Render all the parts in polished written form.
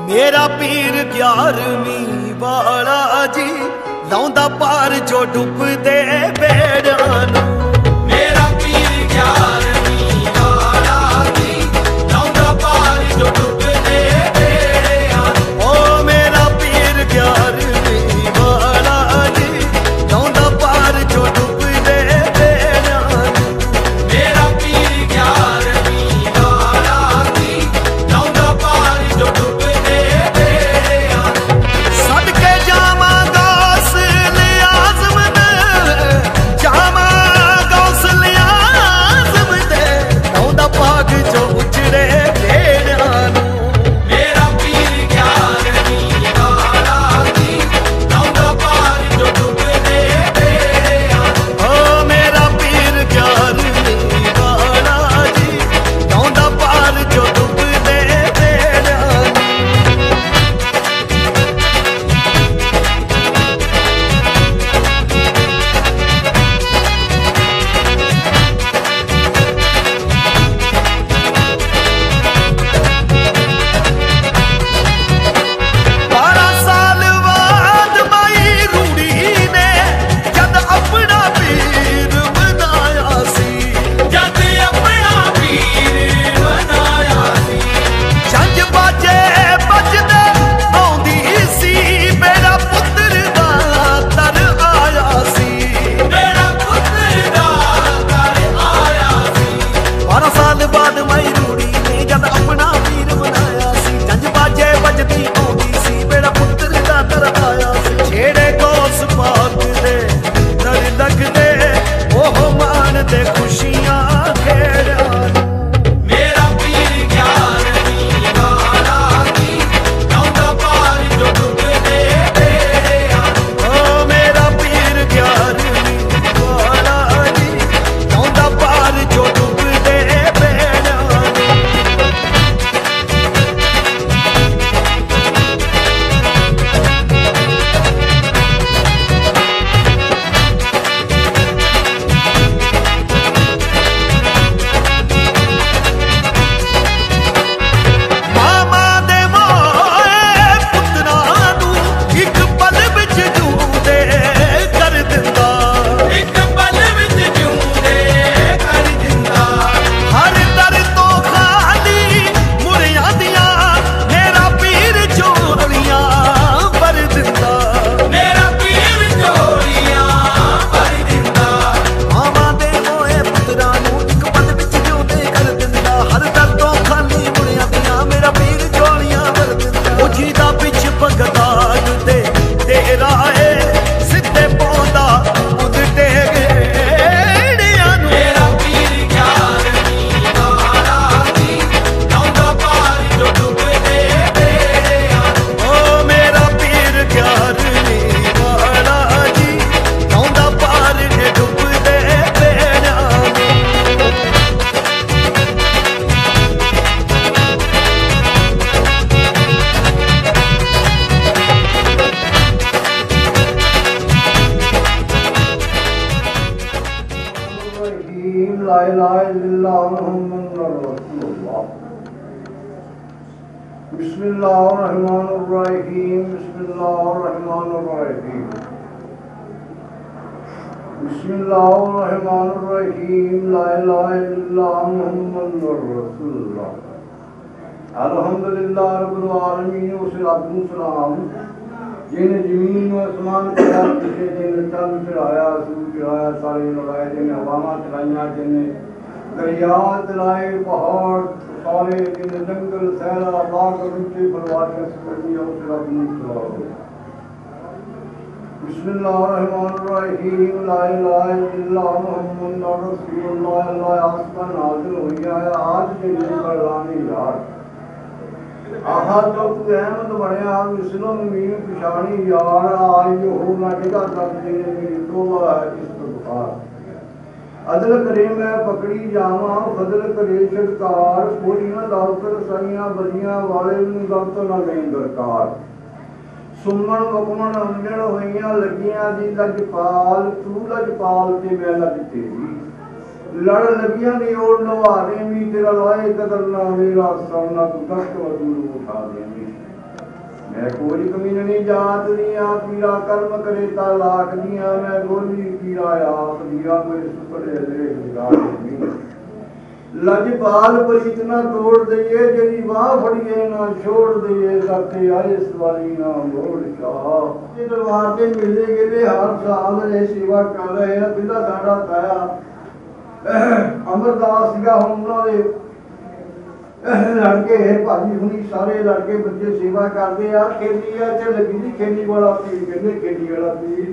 मेरा पीर 11वीं वाला जी लाउंदा पार जो डुबदे बेड़ां नूं। मेरा पीर 11वीं वाला जी लाउंदा पार जो डुबदे बेड़ां नूं। ओ मेरा पीर 11वीं वाला जी लाउंदा पार जो डुबदे बेड़ां नूं। मेरा पीर 11वीं वाला जी लाउंदा पार जो डुबदे बेड़ां नूं। सदके जावां गौस लियाज़म दे, जावां गौस लियाज़म दे लाउंदा पाग जो उजड़े बेड़ां नूं। मेरा पीर 11वीं वाला जी लाउंदा पार जो डुबदे बेड़ां नूं। ओ मेरा पीर 11वीं वाला जी लाउंदा पार जो डुबदे बेड़ां नूं। बारह साल बाद माई रूड़ी ने जद अपना पीर बनाया सी। जद अपना पीर बनाया सी। जंज बाजे बजदे आउंदी सी मेरा पुत्र दा दर आया सी। मेरा पुत्र दा घर आया सी। 12 साल बाद माई रूड़ी ने जद अपना पीर बनाया सी। जंज बाजे बजदी आउंदी सी मेरा पुत्र दा दर आया सी। छेड़े गौस पाक दे दर लगदे ओह मान दे खुशियां खेड़ां नूं। मेरा पीर 11वीं वाला जी लाउंदा पार जो डुबदे बेड़ां नूं। ओ मेरा पीर 11वीं वाला जी लाउंदा पार जो डुबदे बेड़ां नूं। मामा दे मोए पुत्तरां नूं इक पल विच जूंदे कर दिंदा। एक पल विच जूंदे कर दिंदा। हर दर तो खाली मुड़ियां दियां मेरा पीर झोलियां भर दिंदा। मेरा पीर झोलियां भर दिंदा। मामा दे मोए पुत्तरां नूं इक पल विच जूंदे कर दिंदा। हर दर तो खाली मुड़ियां दियां मेरा पीर झोलियां भर दिंदा। ओ जीदा पिछ बगदाद दे तेरा ए सिद्धे पौंदा उदटे गेड़ियां नूं। मेरा पीर 11वीं वाला जी लाउंदा पार जो डुबदे बेड़ां नूं। ओ मेरा पीर 11वीं वाला जी लाउंदा पार जे डुबदे बेड़ां नूं। ला इलाहा इल्लल्लाह मुहम्मदुर रसूलुल्लाह। बिस्मिल्लाहिर्रहमानिर्रहीम बिस्मिल्लाहिर्रहमानिर्रहीम बिस्मिल्लाहिर्रहमानिर्रहीम ला इलाहा इल्लल्लाह मुहम्मदुर रसूलुल्लाह। अल्हम्दुलिल्लाह रब्बिल आलमीन व सलातु सलाम जिन्हें जमीन व आसमान पैदा किए, जिन्हें चंद चढ़ाया, सूरज चढ़ाया, सारे लगाए, जिन्हें हवावां चलाइयां, जिन्हें दरिया चलाए, पहाड़ सारे, जिन्हें जंगल सहरा बाग ऊंचे फलवारियां सुनिया उस रब नूं सलाम। बिस्मिल्लाहिर्रहमानिर्रहीम ला इलाहा इल्लल्लाह मुहम्मदुर रसूलुल्लाह। अल्लाह आसमान नाज़िल होया है आज के दिन करलानी यार। आहा तो तू अहमद बनया मिसलों मीन पिछानी यार। आज हो ना डिगा दब देने मेरी तौबा है इस्तग़फ़ार। अदल करे मैं पकड़ी जावां फजल करे छड़कार। खोलियां दावतर साइयां बलियां वाले नूं गलत ना नहीं दरकार। सुमन वकमन अंजड़ होइयां लगियां दी लजपाल। तू लजपाल ते मैं लज तेरी। लड़ लगियां दी ओर नवारे भी तेरा लाए कदर ना मेरा सामना तू दस्त वजूद उठा देवी। मैं कोई कमीननी जात दिया पीरा कर्म करे ता लाख दिया मैं गोली पीरा आप दिया कोई सुपड़े ले लजपाल प्रीत ना तोड़ दइए जेरी बाह फड़िए ना छोड़ दइए करते आए सवाली ना मोड़ शाह दरबार ते मिले गेले हर साल ये सेवा कर रहे हैं बिना साडा ताया अमरदास का हम उन्होंने लड़के है भाजी हुनी सारे लड़के बच्चे सेवा करते हैं खेती है ते लगी थी खेती वाला पीर कहते खेती वाला पीर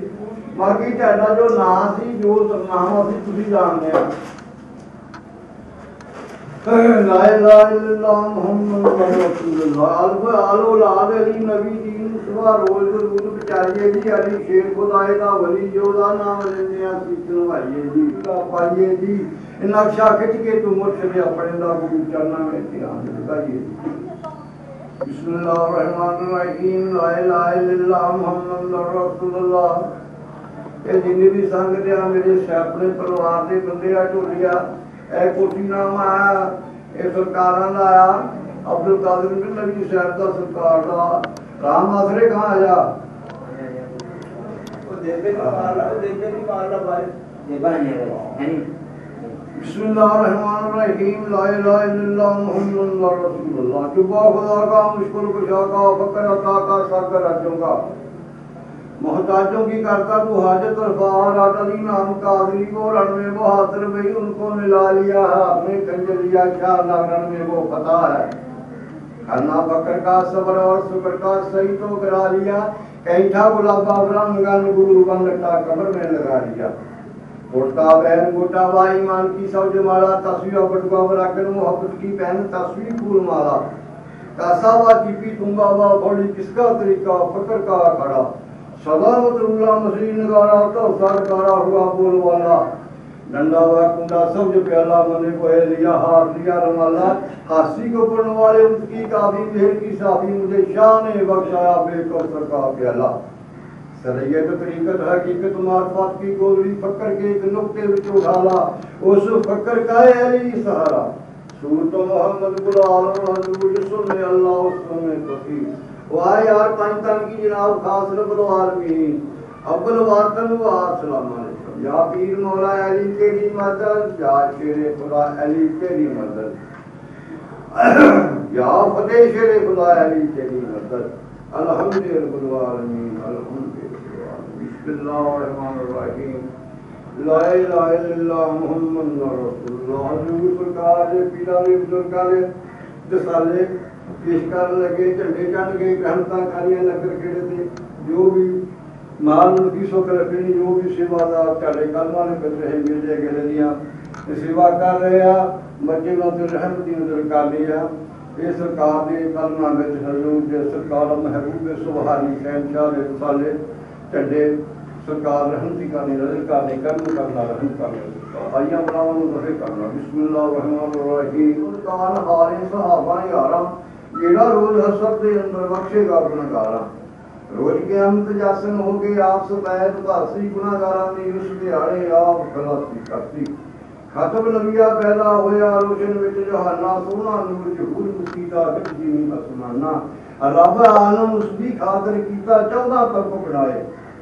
बाकी ਤੁਹਾਡਾ जो नाम सी जो नाम ਅਸੀਂ ਤੁਸੀਂ ਜਾਣਦੇ ਆ ला इलाहा इल्लल्लाह मुहम्मद रसूलुल्लाह आलो लाद अली नबी दीन सुबह रोज रूद बेचारिए जी अली शेर खुदाए दा वली जो दा नाम लेंदे आ सीचन भाईए जी पाइए जी नक्शा खिंच के तू मुर्शिद अपने दा गुरु चरणा में ध्यान लगाइए बिस्मिल्लाहिर्रहमानिर्रहीम ला इलाहा इल्लल्लाह मुहम्मद रसूलुल्लाह ये जिन्ने भी संगत आ मेरे अपने परिवार दे बंदे आ ढोलिया ए कोठी नाम आया ए सरकारां दा आया अब्दुल कादिर नबी साहब दा सरकार दा राम आसरे कहां आया ओ देखे की मारला भाई ये बने है बिस्मिल्लाहिर्रहमानिर्रहीम ला इलाहा इल्लल्लाह मुहम्मदुर रसूलुल्लाह जुबा खुदा का मुश्किल कुशा का फकर अता का सागर राज्यों का मोहताजों की करता तू हाजत रफार अली नाम कादरी को रण में वो हाथर गई उनको मिला लिया हाथ में कंज लिया क्या रण में वो पता है खन्ना बकर का सबर और सुकर का सही तो करा लिया कैठा गुलाबा ब्रह्मगन गुरु बन लटा कमर में लगा लिया गोटा बहन गोटा बाई मान की सब जमाला तस्वीर बटुआ बराकर मोहब्बत की बहन तस्वीर फूल माला कासावा चीपी तुम्बा वा बड़ी किसका तरीका फकर का खड़ा सदामतुल्लाह मसीह नगारा तो सरकारा हुआ बोल वाला डंडा व कुंडा सब जो प्याला मने को है लिया हाथ लिया रमाला हासी को पढ़ने वाले उसकी काफी मेहर की साफी मुझे शाह ने बख्शाया बेकौसर का प्याला सरैयत तरीकत हकीकत मार्फत की गोली फकर के एक नुक्ते विच उठाला उस फकर का है अली सहारा सूरत मोहम्मद गुलाल हजूर सुन अल्लाह उसमें तफी वाह यार पंचतन की जनाब खास रब्बुल आलमीन अव्वल वातन व अस्सलाम अलैकुम या पीर मौला अली तेरी मदद या शेर खुदा अली तेरी मदद या फतेह शेर खुदा अली तेरी मदद अल्हम्दुलिल्लाह आलमीन अल्हम्दुलिल्लाह बिस्मिल्लाहिर्रहमानिर्रहीम ला इलाहा इल्लल्लाह मुहम्मदुर रसूलुल्लाह हजूर सरकार दे पीरा दे बुजुर्गां दे दसाले पेश कर लगे झंडे चढ़ गए ग्रहणता खालियां नगर खेड़े थे जो भी माल नफीसों कर रखनी जो भी सेवादार चढ़े कलमा ने कर रहे मिले गए दिया सेवा कर रहे हैं बच्चे लोग रहमत दी नजर कर लिया ये सरकार दे कलमा में हजूर दे सरकार महबूब सुबहानी शहनशाह दे साले झंडे सरकार रहमती का नजर करने कर्म करना रहम करना आइया बनावन दफे करना बिस्मिल्लाहिर्रहमानिर्रहीम कान हारे सहाबा यारा जेड़ा रोज हसर दे अंदर बख्शेगा गुनाहगारा रोज के अमत जासन हो गए आप सफैद भासी गुनाहगारा ने उस दिहाड़े आप खलासी करती खत्म नबिया पैदा होया रोशन विच जहाना सोना नूर जहूर मुसीदा विच जीनी आसमाना रब आलम उसदी खातिर कीता 14 तक पकड़ाए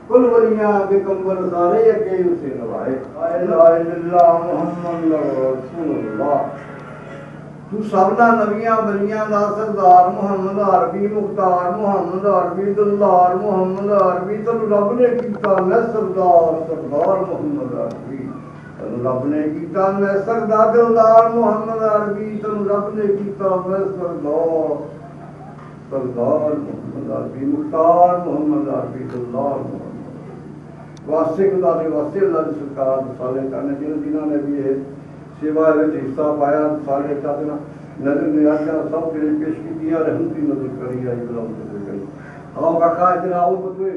कुल वलियां बेकंबर सारे अगे उसे नवाए ला इलाहा इल्लल्लाह मुहम्मदुर रसूलुल्लाह तू सबना नबियां बलियां दा सरदार मुहम्मद अरबी मुख्तार मुहम्मद अरबी दुल्लार मुहम्मद अरबी तनु रब ने कीता मैं सरदार मुहम्मद अरबी तनु रब ने कीता मैं सरदार दुल्लार मुहम्मद अरबी तनु रब ने कीता मैं सरदार मुहम्मद अरबी मुख्तार मुहम्मद अरबी दुल्लार मुहम्मद वास्ते खुदा दे वास्ते अल्लाह दी सरकार साले करने जिन्हां ने भी ये सेवा में हिस्सा पाया सारे चादना नजर नियाजा सब के लिए पेश की दिया रहमती नजर करी आई गुलाम नजर करी आओ काका इधर आओ बतवे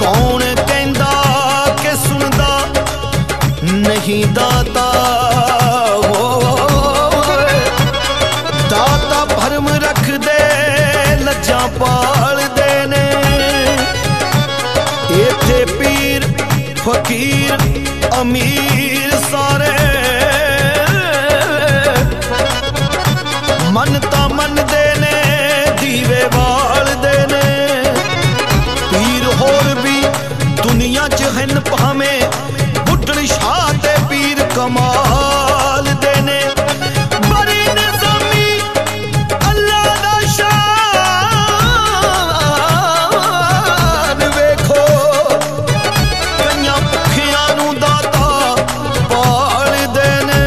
कौन कहंदा के सुनदा नहीं दाता दाता भरम रख दे लज्जा पाल देने इथे पीर फकीर अमीर सारे मनता मनदे ने दीवे बालदे ने पीर होर भी दुनिया च हन भावें बुढ़ड़ शाह ते पीर कमाल दे ने बड़ी निज़ामी अल्लाह दा शान वेखो कईयां भुखियां नूं दाता पाल दे ने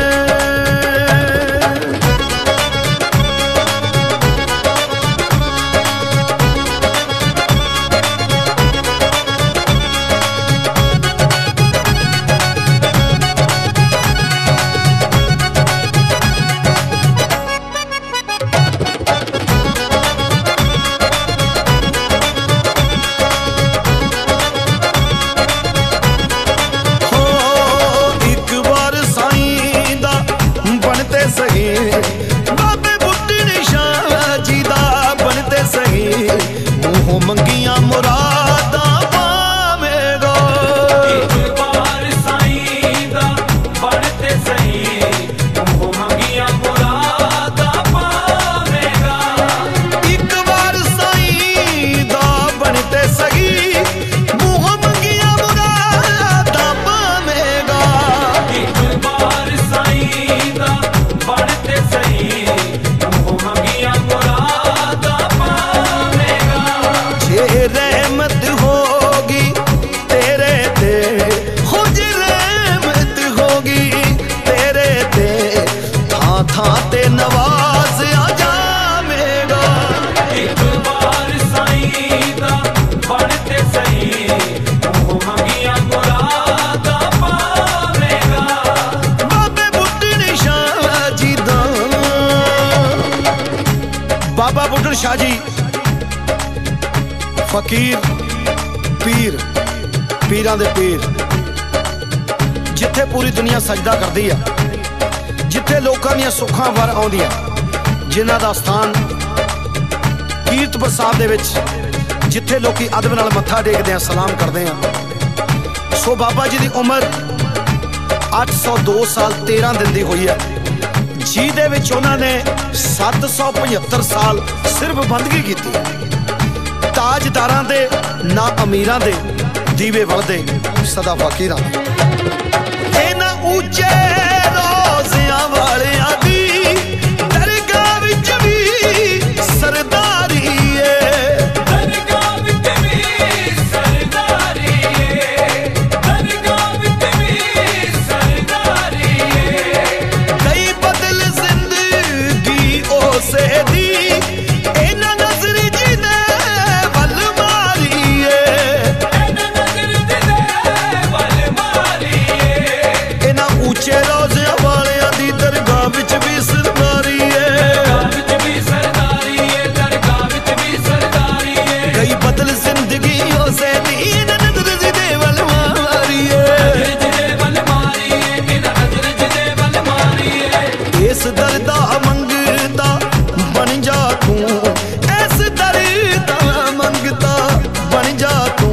बाबे बुढ़े शाह जी दा बनते सही मुँह मंगिया मुरादा पावेगा एक बार साईं दा बनते सही मुँह मंगिया मुरादा पावेगा एक बार साईं दा बनते सही मुँह मंगिया मुरादा पावेगा एक बार साईं दा बनते सही मुँह मंगिया मुरादा पावेगा जे रहमत होगी तेरे ते खुद रहमत होगी तेरे ते थां थां ते नवाज आ जावेगा एक बार साईं दा बनते सही मुँह मंगिया मुरादा पावेगा बाबे बुढ़े शाह जी दा बाबा बुढ़े शाह जी फकीर पीर पीरां दे पीर जिथे पूरी दुनिया सजदा करदी आ जिथे लोकां दियां सुखां वर आउंदियां जिन्हां दा स्थान कीरतपुर साहब दे विच जिथे लोकी अदब नाल मत्था टेकदे आ सलाम करदे आ सो बाबा जी दी उम्र 802 साल 13 दिन दी हुई है जी दे विच उन्हां ने 775 साल सिर्फ बंदगी कीती ताजदारां दे ना अमीरां दे दीवे वलदे सदा फकीरां इन्हां ऊंचे रोज़ियां वालियां दी दरगाह विच भी सरदारी है दरगाह विच भी सरदारी दरगाह विच भी सरदारी कई बदल जिंदगी ओसे दी इन्हां नज़र जिने वल मारी है नजर दे वल मारी इन्हां ऊंचे रोज़ियां वालियां दी दरगाह विच भी सरदारी है दरगाह विच भी सरदारी दरगाह विच भी सरदारी कई बदल जिंदगी ओसे दी इन्हां नज़र जिने वल मारी है नजर वल मारी नजर दे वल मारी इस दर दा मंगता बन जा तू इस दर दा मंगता बन जा तू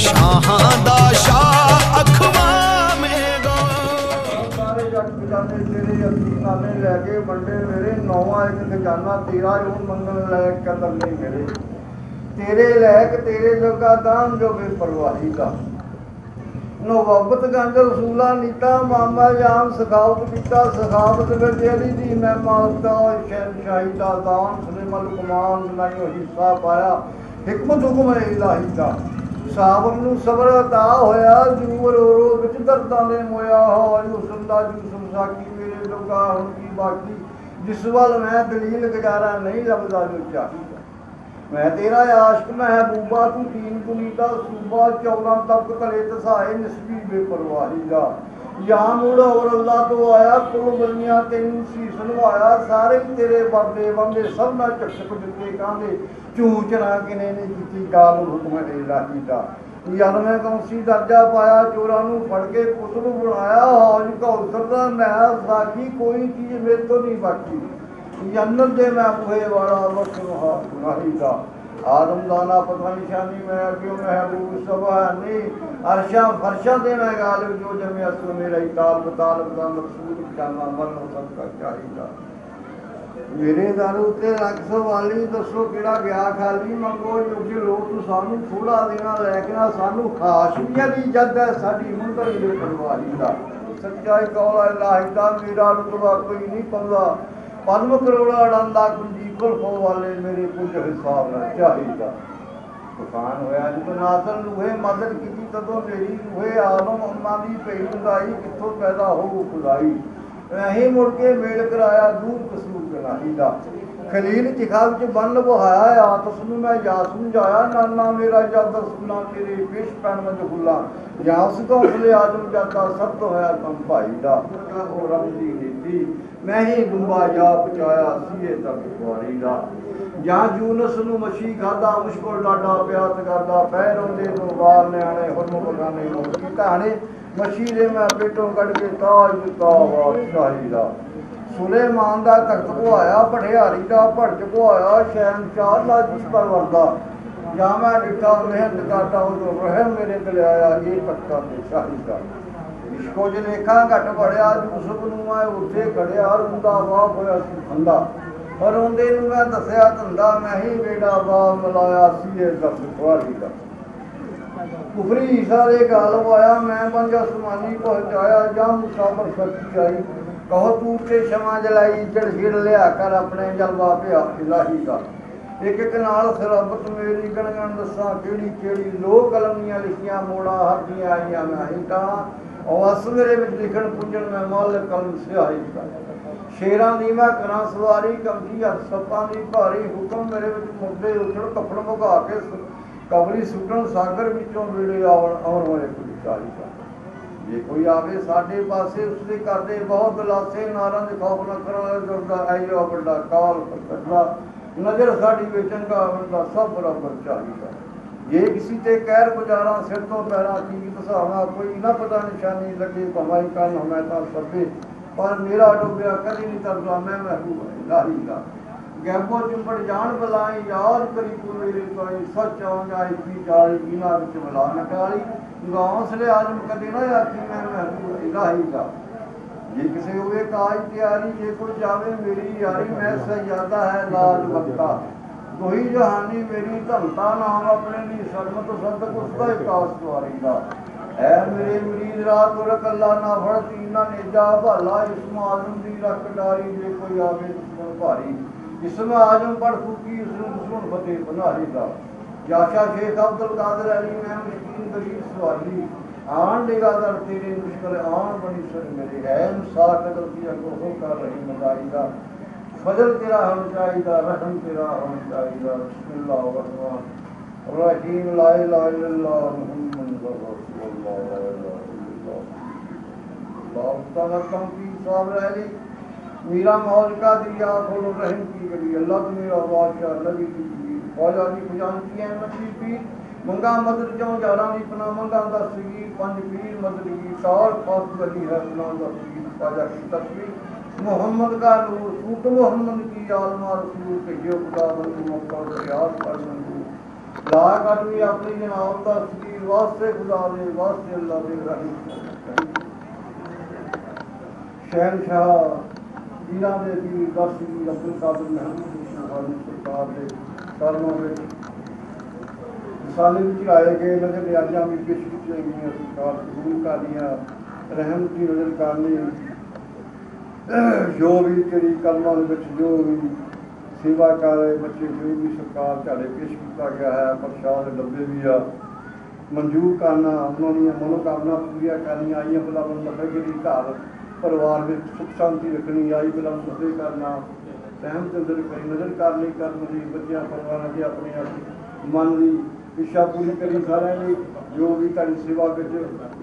शाहां दा शाह अखवावेगा सारे जग खजाने तेरे असीं नामे लैके वंडे मेरे नौवां एक खजाना तेरा यूं मंगल लैक कदम नहीं मेरे तेरे लैक तेरे लगा दान जो बेपरवाही का नवबत गंज रसूला नीता मामा जाम सखावत पीता सखावत विच अली दी मैं मालता शहनशाही दा दान सुलेमल कुमान सुनाई हो हिस्सा पाया हिकमत हुक्म इलाही दा साबर नूं सबर अता होया जूर रो विच दर्दां दे मोया हो यूसुफ दा यूसुफ साकी मेरे लोगा हुण की बाकी जिस वल मैं दलील गुजारा नहीं लभदा जो चाही मैं तेरा आशिक महबूबा तू तीन कुनीता सूबा 14 तक कले तसाए निस्बी बेपरवाही दा या मुड़ और अल्लाह तो आया कुल बनिया तेन शीश नवाया सारे तेरे बरदे बंदे सब ना चक्षक दिते कांदे चूं चरा किने ने कीती गाल हुक्म इलाही दा यार मैं कौंसी दर्जा पाया चोरां नूं फड़ के पुतल बनाया हौज कौसर दा मैं साखी कोई चीज मेरे तो नहीं बाकी जन्नत दे मैं बुहे वाला वक्त नहीं दा आदम दाना पता निशानी मैं क्यों महबूब सब नहीं अरशा फरशा दे मैं गालिब जो जमे असर मेरा ही ताल बताल बता मकसूद जाना मन सबका चाहिए मेरे दर उत्ते रख सवाली दसो किहड़ा गया खाली मंगो जो लोग तू सानू थोड़ा देना लैके सानू खास भी नहीं जद है साडी मुंदरी दे परवाही दा सच्चाई कौल इलाही दा मेरा रुतबा कोई नहीं पाउंदा पद्म करोड़ा अड़ांदा कुंजी कुल्फ वाले मेरे कुछ हिसाब ना चाहिए तूफान होया जो नासर लूहे मदद की तदों मेरी लूहे आलम अम्मा दी पई खुदाई किथों पैदा हो खुदाई अहीं मुड़ के मेल कराया दूर कसूर गनाही दा खलील चिखा विच बन बहाया आतस नूं मैं या समझाया नाना मेरा जद सुना तेरे पेश पैन मजहूला या उस कौंसले आजम जाता सब तो होया कम भाई दा ओ रब दी नीति मैं ही गुंबा जा पहुंचाया सीए तक कुआरी दा ਜਾਂ ਯੂਨਸ ਨੂੰ ਮੱਛੀ ਖਾਦਾ ਮੁਸ਼ਕਲ ਡਾਡਾ ਪਿਆਤ ਕਰਦਾ ਪੈਰ ਉਹਦੇ ਤੋਂ ਬਾਹਰ ਨਿਆਣੇ ਹੁਰਮ ਬਗਾਨੇ ਮੋਕੀ ਕਹਾਣੀ ਮੱਛੀ ਦੇ ਮੈਂ ਪੇਟੋਂ ਕੱਢ ਕੇ ਤਾਜ ਦਿੱਤਾ ਬਾਦਸ਼ਾਹੀ ਦਾ ਸੁਲੇਮਾਨ ਦਾ ਤਖਤ ਘੁਆਇਆ ਭੜਿਆਰੀ ਦਾ ਭੜਕ ਘੁਆਇਆ ਸ਼ਹਿਨਸ਼ਾਹ ਲਾਜੀਸ ਪਰਵਰ ਦਾ ਜਾਂ ਮੈਂ ਡਿੱਠਾ ਮਿਹਨਤ ਕਰਦਾ ਉਦੋਂ ਰਹਿਮ ਮੇਰੇ ਤੇ ਆਇਆ ਇਹ ਤਖਤਾਂ ਤੇ ਸ਼ਾਹੀ ਦਾ ਇਸ਼ਕੋ ਜਲੇਖਾਂ ਘਟ ਪੜਿਆ ਯੂਸਫ ਨੂੰ ਮੈਂ ਉੱਥੇ ਖੜਿਆ ਰੁੰਦਾ ਵਾਹ ਹੋਇਆ ਸੀ ਖੰਦਾ पर उन्हें मैं दसिया धंधा मैं ही बेड़ा बाप मिलाया सीए दस खुआरी का कुफरी सारे गाल पाया मैं पंज आसमानी पहुंचाया जा मुसाफर सच्ची आई कहो तू के क्षमा जलाई चढ़ छिड़ लिया कर अपने जलवा पिया इलाही का एक एक नाल सरबत मेरी गण गण दसा केड़ी केड़ी लो कलमियां लिखियां मोड़ा हरदियां आईयां मैं ही टाणा और अस मेरे विच लिखण पुंजन मैं माल कलम स्याही का शेरां दी मैं करा सवारी कमजी हथ सप्पां दी भारी हुक्म मेरे विच मुर्दे उछड़ कफन भगा के कबरी सुटन सागर विचों वीड़े आवन अमर होए कोई चाली का जे कोई आवे साडे पासे उसदे करदे बहुत दलासे नारां दे खौफ न करो जुरदा आईयो बड़ा काल फकड़ा नजर साडी वेचन का बंदा सब बराबर चाली का ये किसी ते कहर गुजारा सिर तो पैरा की दसावा कोई ना पता निशानी लगे भमाई कान हमें ता सबे पर मेरा डुबिया कभी नहीं तरदा मैं महबूब इलाही का गैबो चिंबड़ जान बलाई याद करी तू मेरे कोई सच आ जाए की जाली बिना विच मिला नटाली गौसले आजम कदे ना आखी मैं महबूब इलाही का ये किसे हुए काज तैयारी ये कोई जावे मेरी यारी मैं सजादा है लाज बक्ता कोई जहानी मेरी धमता नाम अपने ली सरमत सदक उसका कास द्वारी का ऐ मेरे मुरीद रात रख अल्लाह ना फड़ती ना नेजा भाला इसम आजम दी रख डारी जे कोई आवे दुश्मन भारी इसम आजम पढ़ फूकी उसने दुश्मन फतेह बनारी का याशा शेख अब्दुल कादिर अली मैं मिस्कीन गरीब सवाली आन देगा दर तेरे मुश्किल आन बनी सर मेरे है साथ गलतियां को हो कर रही मदाई का फजल तेरा हम चाहिए रहम तेरा हम चाहिए बिस्मिल्लाह रहमान रहीम ला इलाहा इल्लल्लाह मुहम्मद रसूलुल्लाह ला इलाहा इल्लल्लाह बावतनकम की साबर अली मीरा मौज का दिया खोलो रहम की गली अल्लाह तो मेरा बादशाह नबी की फौजा दी खुजानती है नसीब पीर मंगा मदद चों जारा दी पना मंगा दा सगी पंज पीर मदद की साल खास गली है पना दा सगी फौजा की तस्वीर मोहम्मद का नूर सूट मोहम्मद की आलमा रसूल के जो खुदा बंदू मक्का रियाज कर मंजूर ला कर भी अपनी जनाब दा सगी वास्ते खुदा दे वास्ते अल्लाह दे रहीम शहनशाह पीरां दे पीर दस पीर अब्दुल कादिर महमूद सरकार दे कर्मों में साले विच आए गए नजर न्याज़ां भी पेश कीतियां गईयां सरकार कबूल करनियां रहम की नजर करनी जो भी तेरी कलमां दे विच जो भी सेवा कर रहे बच्चे जो भी सरकार झाड़े पेश किया गया है प्रसाद डब्बे भी आ मंजूर करना उन्होंने मनोकामना पूरी करनी आईया भला नफेगिरी घर परिवार में सुख शांति रखनी आई भला नफे करना रहम के अंदर करी नजर करनी कर्म की बच्चों परिवार के अपने मन की इच्छा पूरी करी सारे जो भी तेरी सेवा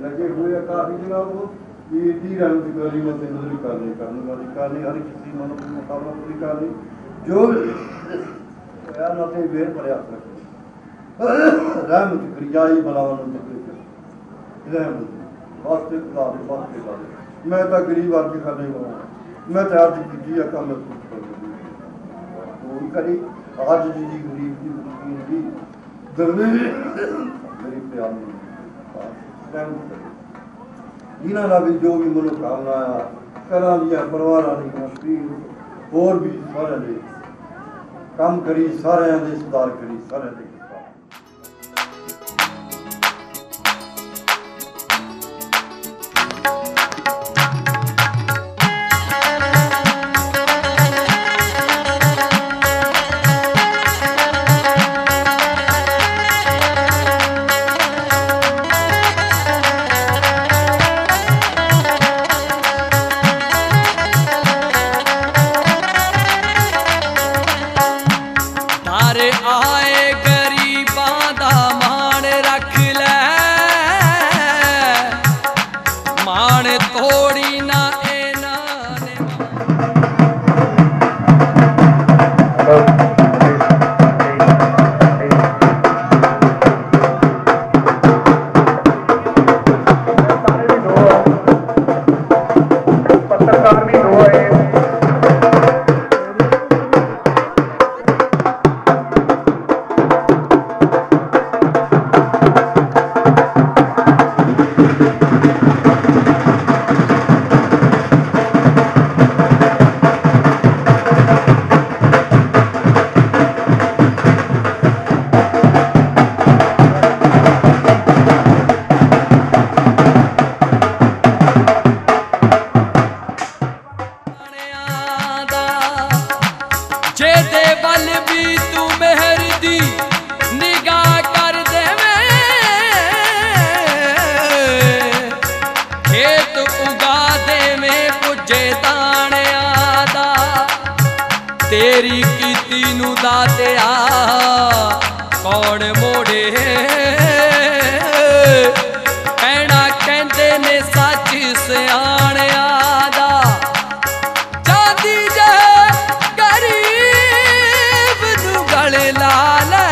लगे हुए काफी जगह वो ये दी रहम की करी मतलब नजर करनी वाली करनी हर किसी मनोकामना पूरी करनी जो यार नाते बेर प्रयास रखे रहमत करियाई भलावन तकलीफ रहमत वास्ते खुदा दे वास्ते कर मैं तो गरीब आदमी खाने वाला मैं तो आज की जी काम पूरी करी आज जी गरीब की भी दरवेश मेरी प्यार जिन्होंने भी जो भी मनोकामना करा दिया परिवार होर भी सारे काम करी सारे सुधार करी सारे तेरी कीती नू दातिया कौन मोड़े कहना कहते ने सच सियाणिया दा चांदी जे गरीब नू गले ला ले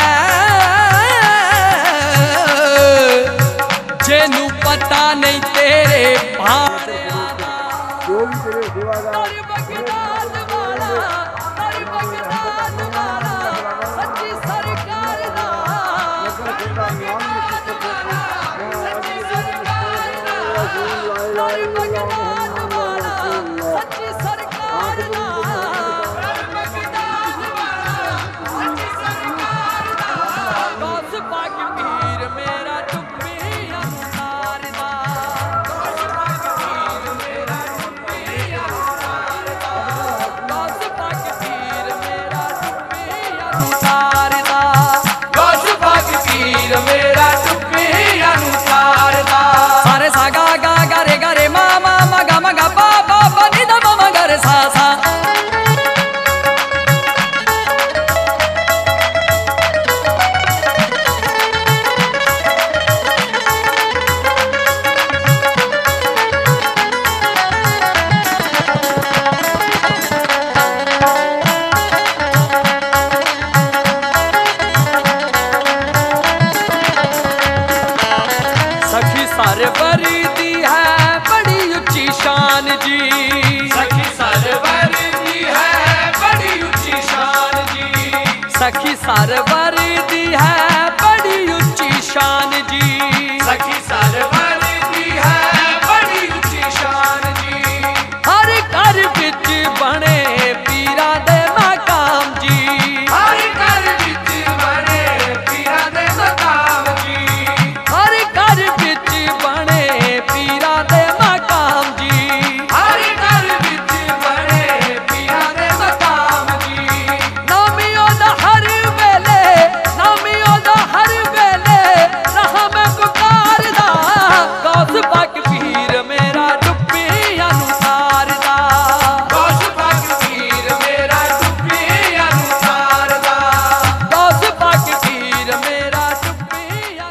जेनू पता नहीं तेरे भाणिया दा मेरा टुपिया नुतारदा सारे सागा गा गा रे गा रे मा मा मा गा मा गा पा पा पा नि दा मा मा गा रे सा सा सरवरी दी है बड़ी ऊंची शान जी सखी सरवरी दी है बड़ी ऊंची शान जी सखी सरवरी दी है बड़ी ऊंची शान जी सखी सरवरी दी है बड़ी ऊंची शान जी हर घर विच बने पीरा दे मकाम जी हर घर विच बने पीरा दे मकाम जी हर घर विच बने पीरा दे मकाम जी हर घर विच बने पीरा दे मकाम जी नामी ओदा हर वेले नामी ओदा हर वेले रहा मैं पुकारदा गौस पाक पीर मेरा टुपिया नुतारदा गौस पाक पीर मेरा टुपिया नुतारदा गौस पाक पीर मेरा टुपिया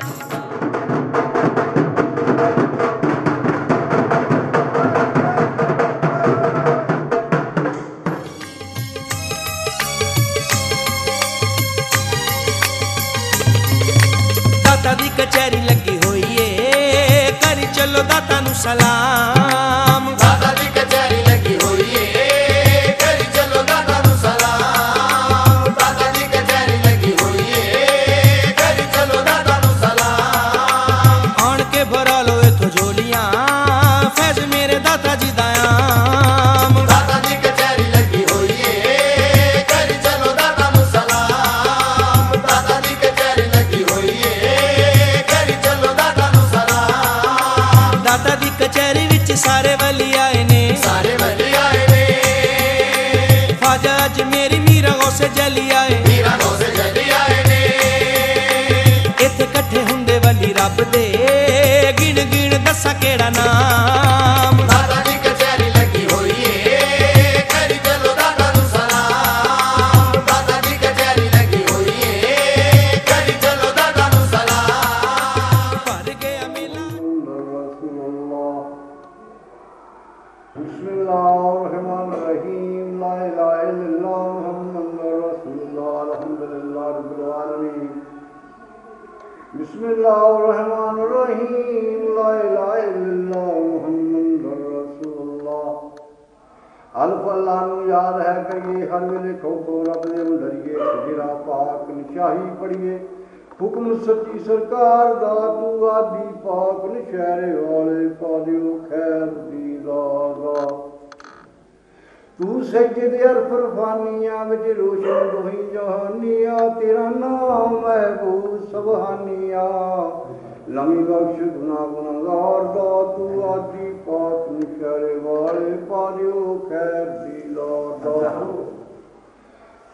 दाता दी कचहरी लगी हुई है करी चलो दाता नु सलाम दाता दी कचहरी लगी हुई है करी चलो दाता नु सलाम दाता दी कचहरी लगी हुई है दाता दी कचहरी विच सारे वली आए ने, सारे वली आए ने, ख्वाजा अज मेरी मीरा गौसे जली आए, मीरा गौसे जली आए ने, इत्थे कट्ठे हुंदे वली रब दे, गिण गिण दसा केड़ा नाम। दाता दी कचहरी लगी हुई है, करी चलो दाता नू सलाम। दाता दी कचहरी लगी हुई है, करी चलो दाता नू सलाम। भर गया मेला बिस्मिल्लाहिर्रहमानिर्रहीम ला इलाहा इल्लल्लाह मुहम्मदुर रसूलुल्लाह अल्हम्दुलिल्लाह रब्बिल आलमीन। बिस्मिल्लाहिर्रहमानिर्रहीम ला इलाहा इल्लल्लाह मुहम्मदुर रसूलुल्लाह। अल्फ अल्लाह नू याद है करिए, हर वेले खौफो रब दे डरिए, सजरा पाक निशाही पढ़िए, हुक्म सच्ची सरकार दा, तू आदि पाक नशहरे वाले पादियो खैर दीदा। तू सज्जद अरफ रफानिया विच रोशन दोही जहानिया, तेरा नाम महबूब सबहानिया, लमी बख्श गुना गुनागार दा, तू आदि पाक नशहरे वाले पादियो खैर दीदा।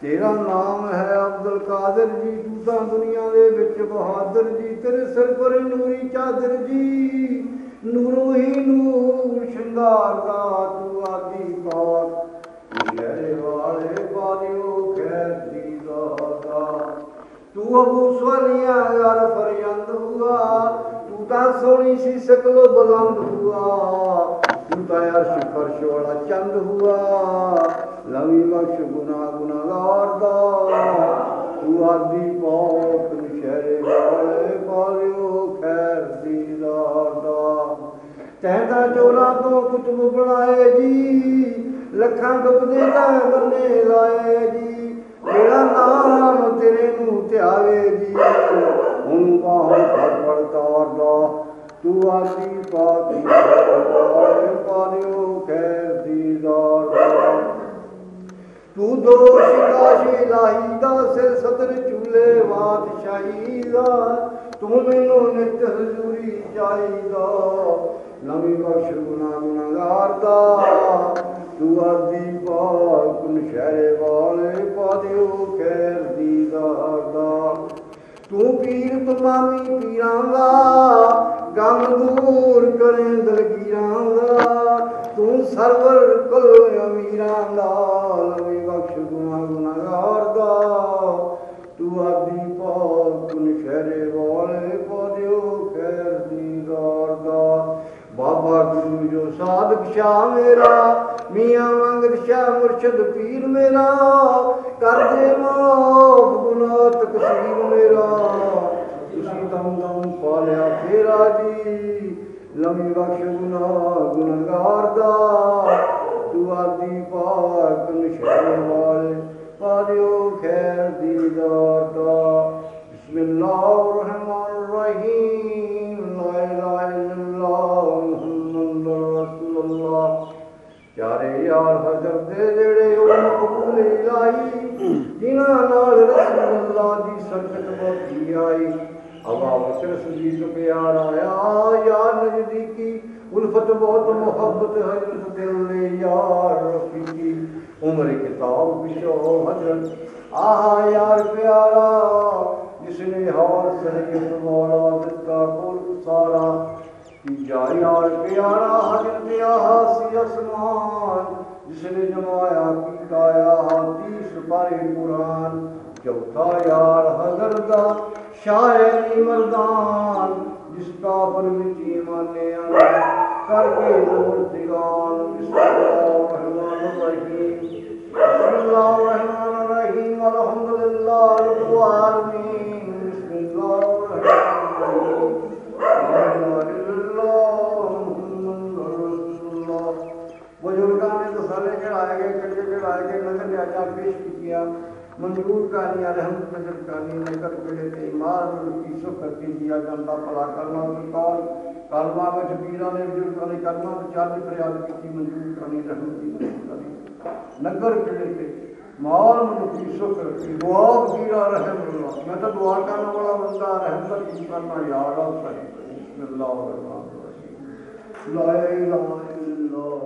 तेरा नाम है अब्दुल कादिर जी, तू तां दुनिया दे विच बहादुर जी, तेरे सिर पर नूरी चादर जी, नूरों ही नूर श्रृंगार दा, तू आदि पाक नशहरे वाले पादियो खैर दीदा। तू अबू सवालिया यार फरियांद हुआ, तू तां सोनी सी सकलो बुलंद हुआ, तू तां अर्श फर्श वाला चंद हुआ, लमी बख्श गुना गुनागार दा, तू आदि पाक नशहरे वाले पादियो खैर दीदा। तैं चोरा तो कुतुब बनाए जी, लखां डुबदे तां बन्ने लाए जी, जेड़ा नाम तेरे नू ध्यावे जी, ओनू बाहों फड़ फड़ तारदा, तू आदि पाक नशहरे वाले पादियो खैर दीदा। तू दोष काश इलाही दा, सिर सतर चूले बादशाही दा, तू मैनू नित हजूरी चाहिदा, नवी बख्श गुना गुनागार दा, तू आदि पाक नशहरे वाले पादियो खैर दीदा। तू पीर तमामी पीरां दा, गम दूर करें दलगीरां दा, तू सरवर कुल अमीरां दा, लवी बख्श गुना गुनागार दा, तू आदि पाक नशहरे वाले पादियो खैर दीदा। बाबा गुरु जो साधक शाह मेरा, मियाँ मंगत शाह मुर्शद पीर मेरा, कर दे माफ गुनाह तकसीर मेरा, तुसी दम दम पालिया फेरा जी, लमी बख्श गुनाह गुनागार दा, तू आदि पाक नशहरे वाले पादियो खैर दीदा। बिस्मिल्लाहिर्रहमानिर्रहीम ला इलाहा इल्लल्लाह मुहम्मदुर रसूलुल्लाह। प्यारे यार हजरत दे जेड़े ओ मकबूल इलाही, जिन्हां नाल रसूलुल्लाह दी संगत बहुत आई, अबा बकर सिद्दीक प्यार आया, यार नजदीकी उल्फत बहुत मोहब्बत हजरत दिल ले यार रफीकी, उम्र किताब पिछो हजरत आहा यार प्यारा, जिसने हार सैयद मौला दिता कुल सारा, जा यार प्यारा हजरत आसी आसमान, जिसने जमाया कीताया हादीस पारे कुरान, चौथा यार हजरत दा शायर मर्दान, जिसका पर विच ईमान आना करके जोर दिगान। बिस्मिल्लाहिर्रहमानिर्रहीम अल्हम्दुलिल्लाह रब्बिल आलमीन। बिस्मिल्लाहिर्रहमानिर्रहीम। बुजुर्गां ने दसाले चढ़ाए गए, कटे चढ़ाए गए, नजर न्याजा पेश किया, मंजूर कानिया रहमत नजर कानी नगर पेड़े ते मार की सुख की दिया जनता भला करना कौल कलमा में पीरा ने बुजुर्गों ने करना चाली फरियाद की मंजूर कानी रहमत की नगर पेड़े ते माल की सुख की दुआ पीरा रहमतुल्लाह। मैं तो दुआ करने वाला बंदा रहमत की करना याद आ सही। बिस्मिल्लाहिर्रहमानिर्रहीम। ला इलाहा इल्लल्लाह।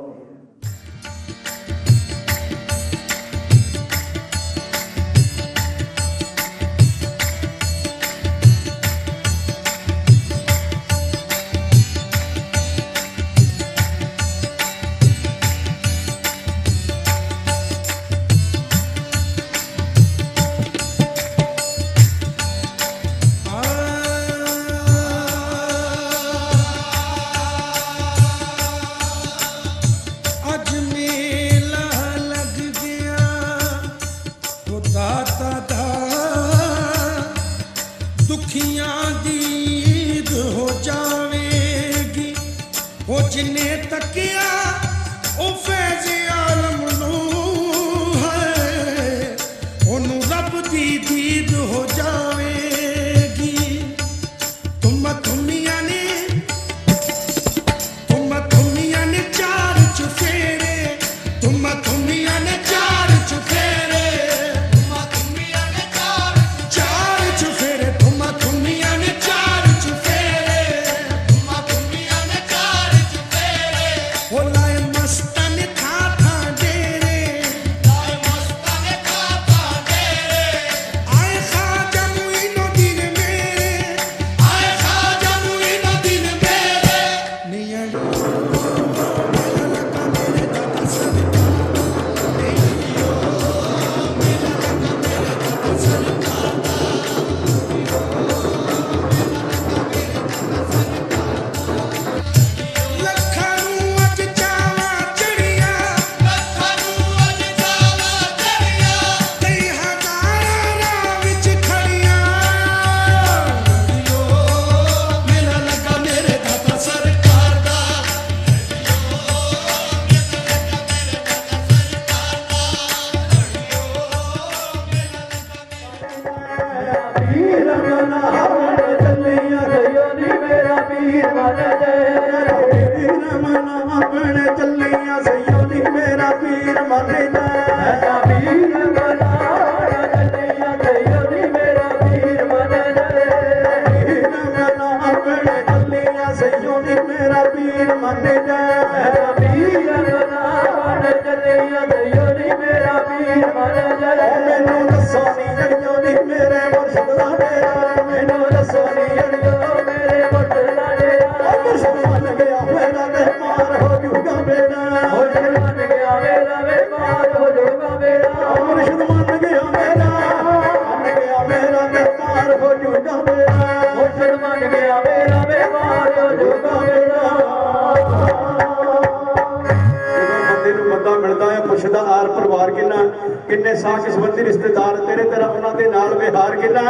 किन्ने साख संबंधी रिश्तेदार तेरे तेरा उन्होंने नाल विहार किना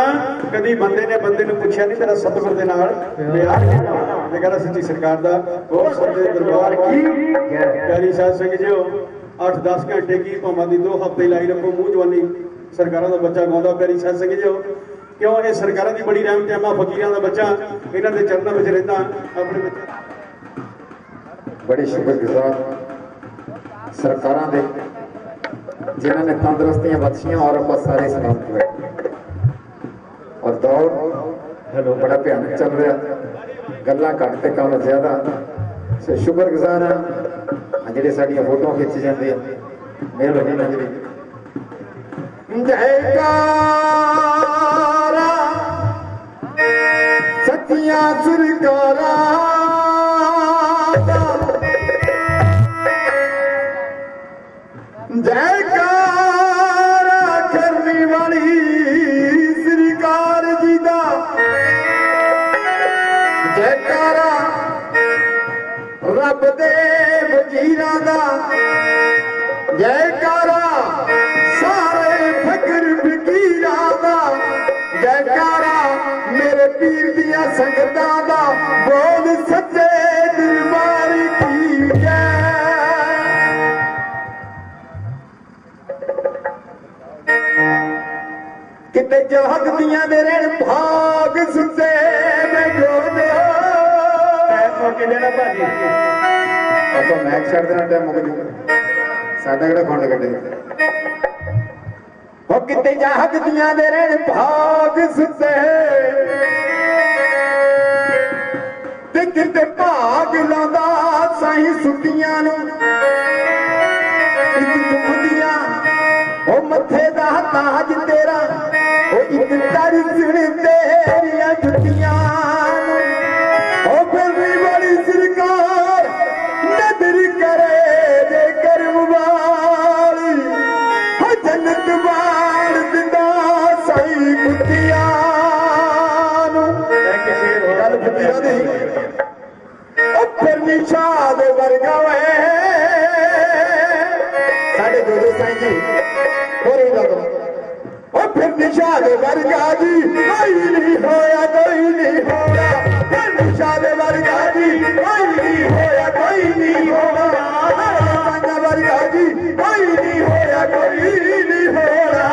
कभी बंदे ने बंदे ने पूछा नहीं तेरा सतगुर दे नाल विहार किना मैं कहना सच्ची सरकार दा बहुत सच्चे दरबार की प्यारी साध संगत जी 8-10 घंटे की भावां दी 2 हफ्ते लाई रखो मूंह जवानी सरकारां दा बच्चा गाउंदा प्यारी साध संगत जी क्यों ये सरकारां दी बड़ी रहमत है। मैं फकीरां दा बच्चा इन्हां दे चरणों विच रहंदा अपने बड़े शुक्रगुजार सरकारां दे जिन्होंने तंदुरुस्तियां बख्शियां और आप सारे सलामत हुए और दौर बड़ा भयानक चल रहा गल्लां घट ते काम ज्यादा सो शुक्रगुजार हाँ जेडे साडियां फोटो खिंच जाते मेहरबानी नजरी जयकारा सच्चियां सरकारा जयकारा करने वाली सरकार जी दा जयकारा रब दे वजीरां दा जयकारा सारे फकर फकीरां दा जयकारा मेरे पीर दिया संगतां दा बोल सच्चे दरबार की जय। किते जहाग दियां दे रहन भाग सुते मैं गोदे मौके देना भाजी आप मैच छड़ देना टाइम मुक गया साडा किहड़ा फंड कटे ओ किते जहाग दियां दे रहन भाग सुते ते किते भाग लांदा साईं सुटियां नू इक चुमदियां ओ मथे दा ताज तेरा ओ इक तरसण तेरियां जुतियां नू ओ फिरनी वाली सरकार नदर करे जे करम वाली हो जन्नत वाल दिंदा साईं कुटियां नू गल फकीरां दी फिर निशाद वर्गा वे साढ़े जोजो साईं जी और फिर निशाद वर्गा जी कोई नहीं होया कोई नहीं होया फिर निशाद वर्गा जी कोई नहीं होया कोई नहीं होया वर्गा जी कोई नहीं होया कोई नहीं होया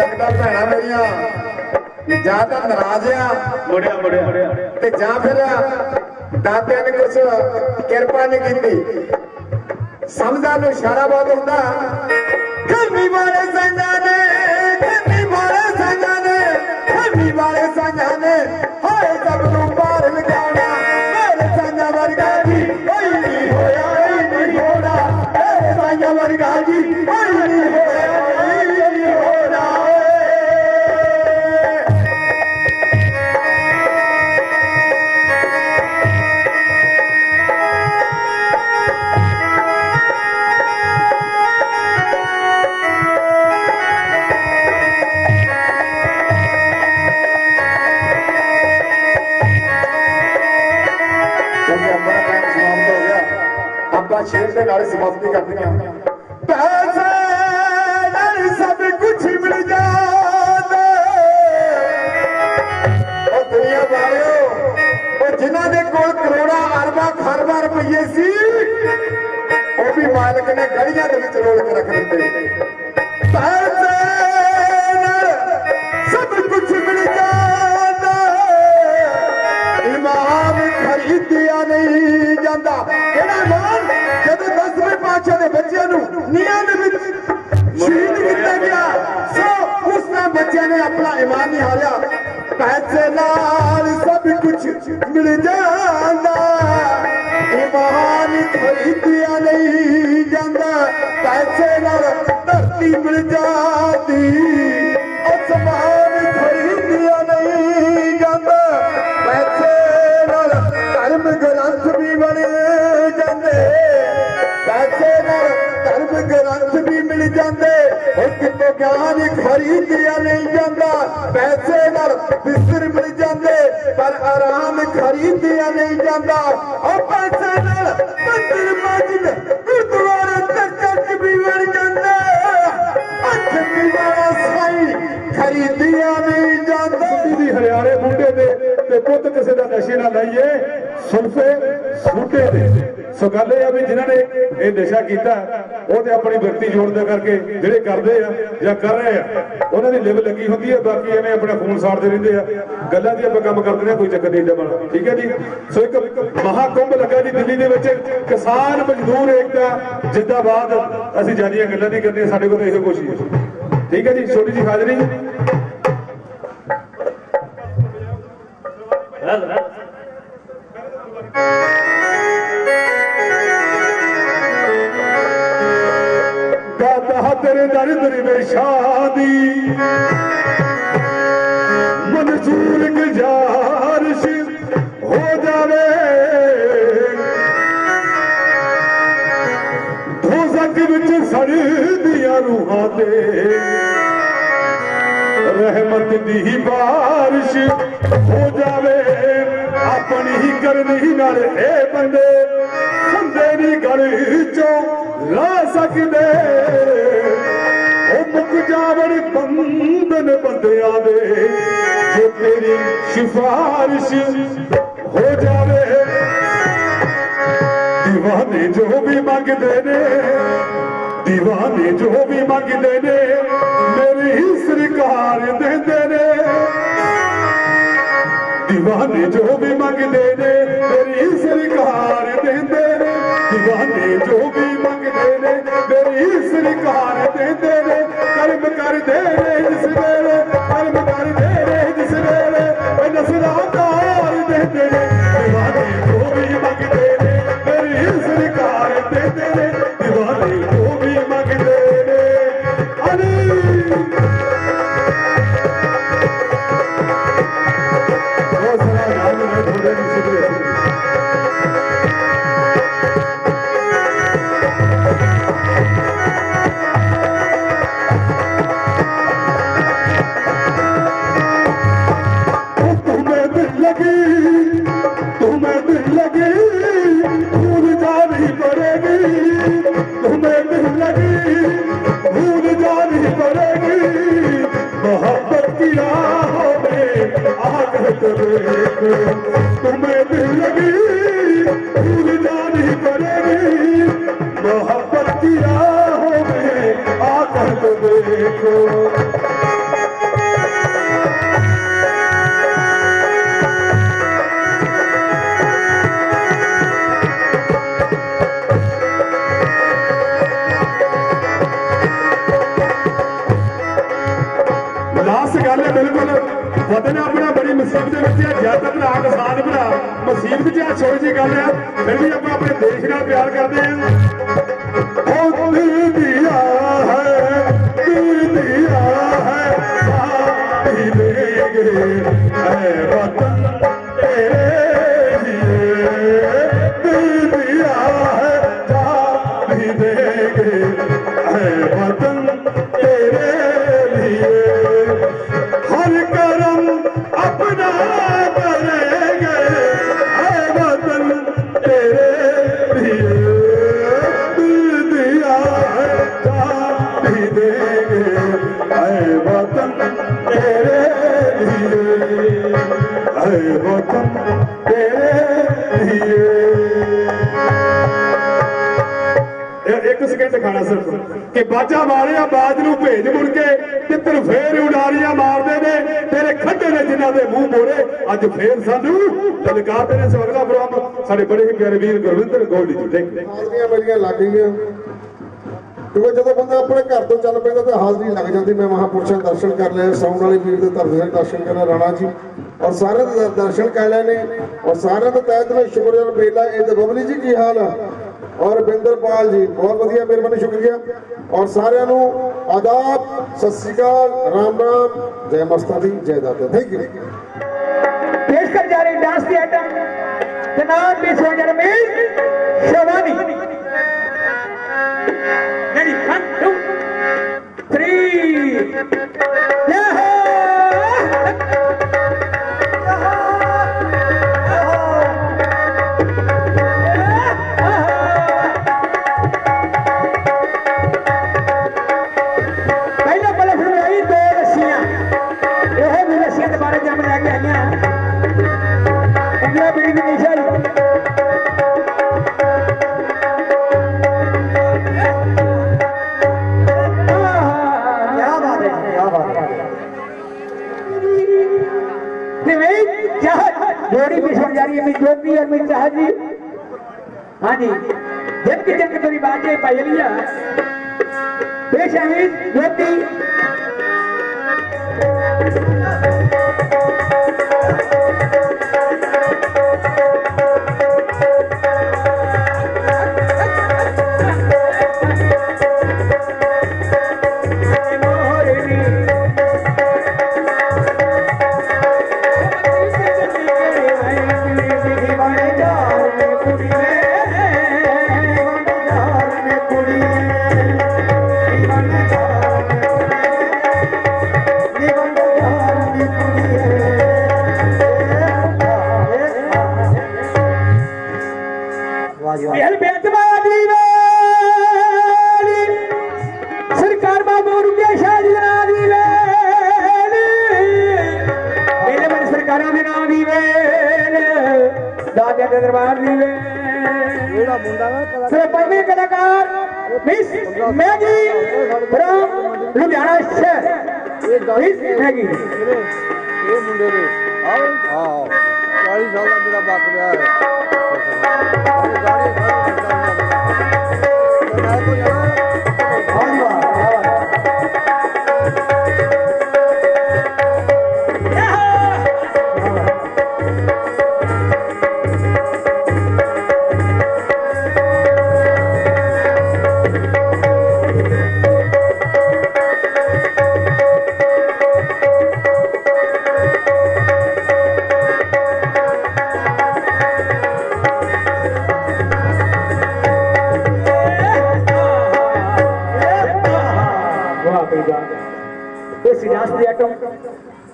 लगता भैन मेरिया जा तो नाराज आ जा फिर दादे ने कुछ कृपा नहीं की समझा लो इशारा बहुत होता गर्मी वाले संजा ने गर्मी वाले संजा ने गर्मी वाले संजा ने हाय सब नू पार लगाना मेरे संजा वर्गा जी कोई नहीं होया कोई नहीं होना मेरे संजा वर्गा जी कोई नहीं होया कोई नहीं होना शेर से नाले समाप्ति करते हैं पैसे सब कुछ मिल जाता और दुनिया वालों और जिन्हों ने कोल करोड़ा अरबा खरबा रुपये सी वो भी मालिक ने गलियां दे विच रोल के रख दिते पैसे सब कुछ मिल जाता इमाम खरीदिया नहीं जाता केड़ा ईमान जब 10वें पातशाह के बच्चों नीया शहीद किया गया सो उस बच्चे ने अपना ईमान नहीं हारिया पैसे नाल सब कुछ मिल जाता ईमान खरीदिया नहीं जाता पैसे नाल धरती मिल जाती आसमान खरीदिया नहीं जाता पैसे नाल धर्म ग्रंथ भी बने जाते पैसे धर्म ग्रंथ भी मिल जाते कितों ज्ञान खरीदिया नहीं जाता पैसे बिस्तर मिल जाते पर आराम खरीदिया नहीं जाता और पैसे मंदिर मस्जिद गुरुद्वारे चर्च भी मिल जाते साई खरीदिया नहीं जाता हरियाणे मुंडे दे पुत किसी का नशे ना लाइए सुल्फे सूटे दे सो गल भी जिन्होंने ये नशा किया वो अपनी व्यक्ति जोड़ने करके ਜਿਹੜੇ ਕਰਦੇ ਆ ਜਾਂ ਕਰ ਰਹੇ ਆ ਉਹਨਾਂ ਦੀ ਲਿਵ ਲੱਗੀ ਹੁੰਦੀ ਹੈ ਬਾਕੀ ਐਵੇਂ ਆਪਣਾ ਖੂਨ ਸਾੜਦੇ ਰਹਿੰਦੇ ਆ ਗੱਲਾਂ ਦੀ ਆਪਾਂ ਕੰਮ ਕਰਦੇ ਨੇ ਕੋਈ ਚੱਕਰ ਨਹੀਂ ਡਬਲ ਠੀਕ ਹੈ ਜੀ ਸੋ ਇੱਕ ਮਹਾਕੁੰਭ ਲੱਗਾ ਜੀ ਦਿੱਲੀ ਦੇ ਵਿੱਚ ਕਿਸਾਨ ਮਜ਼ਦੂਰ ਏਕਤਾ ਜਿੰਦਾਬਾਦ ਅਸੀਂ ਜਾਨੀਆਂ ਗੱਲਾਂ ਨਹੀਂ ਕਰਨੀਆਂ ਸਾਡੇ ਕੋਲ ਇਹੋ ਕੁਛ ਹੀ ਠੀਕ ਹੈ ਜੀ ਛੋਟੀ ਜੀ ਹਾਜ਼ਰੀ तेरे दर में शादी मंजूर गुजारिश हो जावे दोज़ख विच सड़दियां रूहां ते रहमत दी बारिश हो जावे अपनी ही करनी नाले ए बंदे बंदे नी गल चो ला सकदे ओ मुक जावण बंधन बंदियां दे जो तेरी सिफारिश हो जावे दीवाने जो भी मंगदे ने दीवाने जो भी मंगदे ने मेरी ही सरकार देंदे ने दीवाने जो भी मंगदे ने मेरी ही सरकार देंदे ने दीवाने जो भी मंगदे ने मेरी ही सरकार देंदे ने कर्म कर दे रे जिस वेले कर्म कर दे रे जिस वेले नसला कार देंदे ने दीवाने जो भी मंगदे ने मेरी ही सरकार देंदे ने दीवाने जो भी मंगदे ने अली तुम्हें दिल लगी भूल जानी पड़ेगी मोहब्बत की राहों में आकर तो देखो लास्ट गल है बिल्कुल वतन अपना बड़ी मुसीबत में जद भरा किसान भरा मुसीबत च छोटी जी गल है फिर भी आप अपने देश नाल प्यार करते हैं दिल दिया है देंगे वतन तेरे लिए दिल दिया है जान देंगे वतन तेरे लिए हर करम अपना करेंगे वतन तेरे लिए दिल दिया है जान भी देंगे वतन तेरे लिए वतन तेरे लिए एक सेकंड दिखाना सिर्फ कि बाजा मारे बाज नूं भेज मुड़ के तितर फेर उडारियां मारदे ने तेरे खड्डे ने जिन्हां दे मूंह मोड़े अज फेर सानू ललकारदे ने। सो अगला प्रोग्राम साडे बड़े ही प्यारे वीर गुरविंदर गौड़ी जी थैंक यू। हाज़रियां मेरियां लग गईयां क्योंकि जो बंदा अपने घर तो चल पैंदा तो हाज़री लग जाती। मैं महापुरुषों दर्शन कर लिया साउंड वाले वीर के दर्शन करना राणा जी और सारे दर्शन कर लेने और सारे तो तहत में शुक्रिया बेला ए बबली जी की हाल और बिंदरपाल जी बहुत वधिया मेहरबानी शुक्रिया और सारे आदाब सत श्री अकाल राम राम जय मस्ता दी जय दाता थैंक यू। पेश कर जा रही डांस की आइटम जनाब बेसोजर में शेवानी रेडी 1 2 3 ज्योति और मैं चाह जी हाँ जी जब की जंग तेरी बातें पहलिया बेशहीद ज्योति दी वेल दादे दे दरबार दी वेल सिर्फ पहले कलाकार मिस मैगी फ्रॉम लुधियाना शहर मिस मैगी ये मुंडे दे आओ आओ 40 साल का मेरा बाप रहा है मैं तो जाना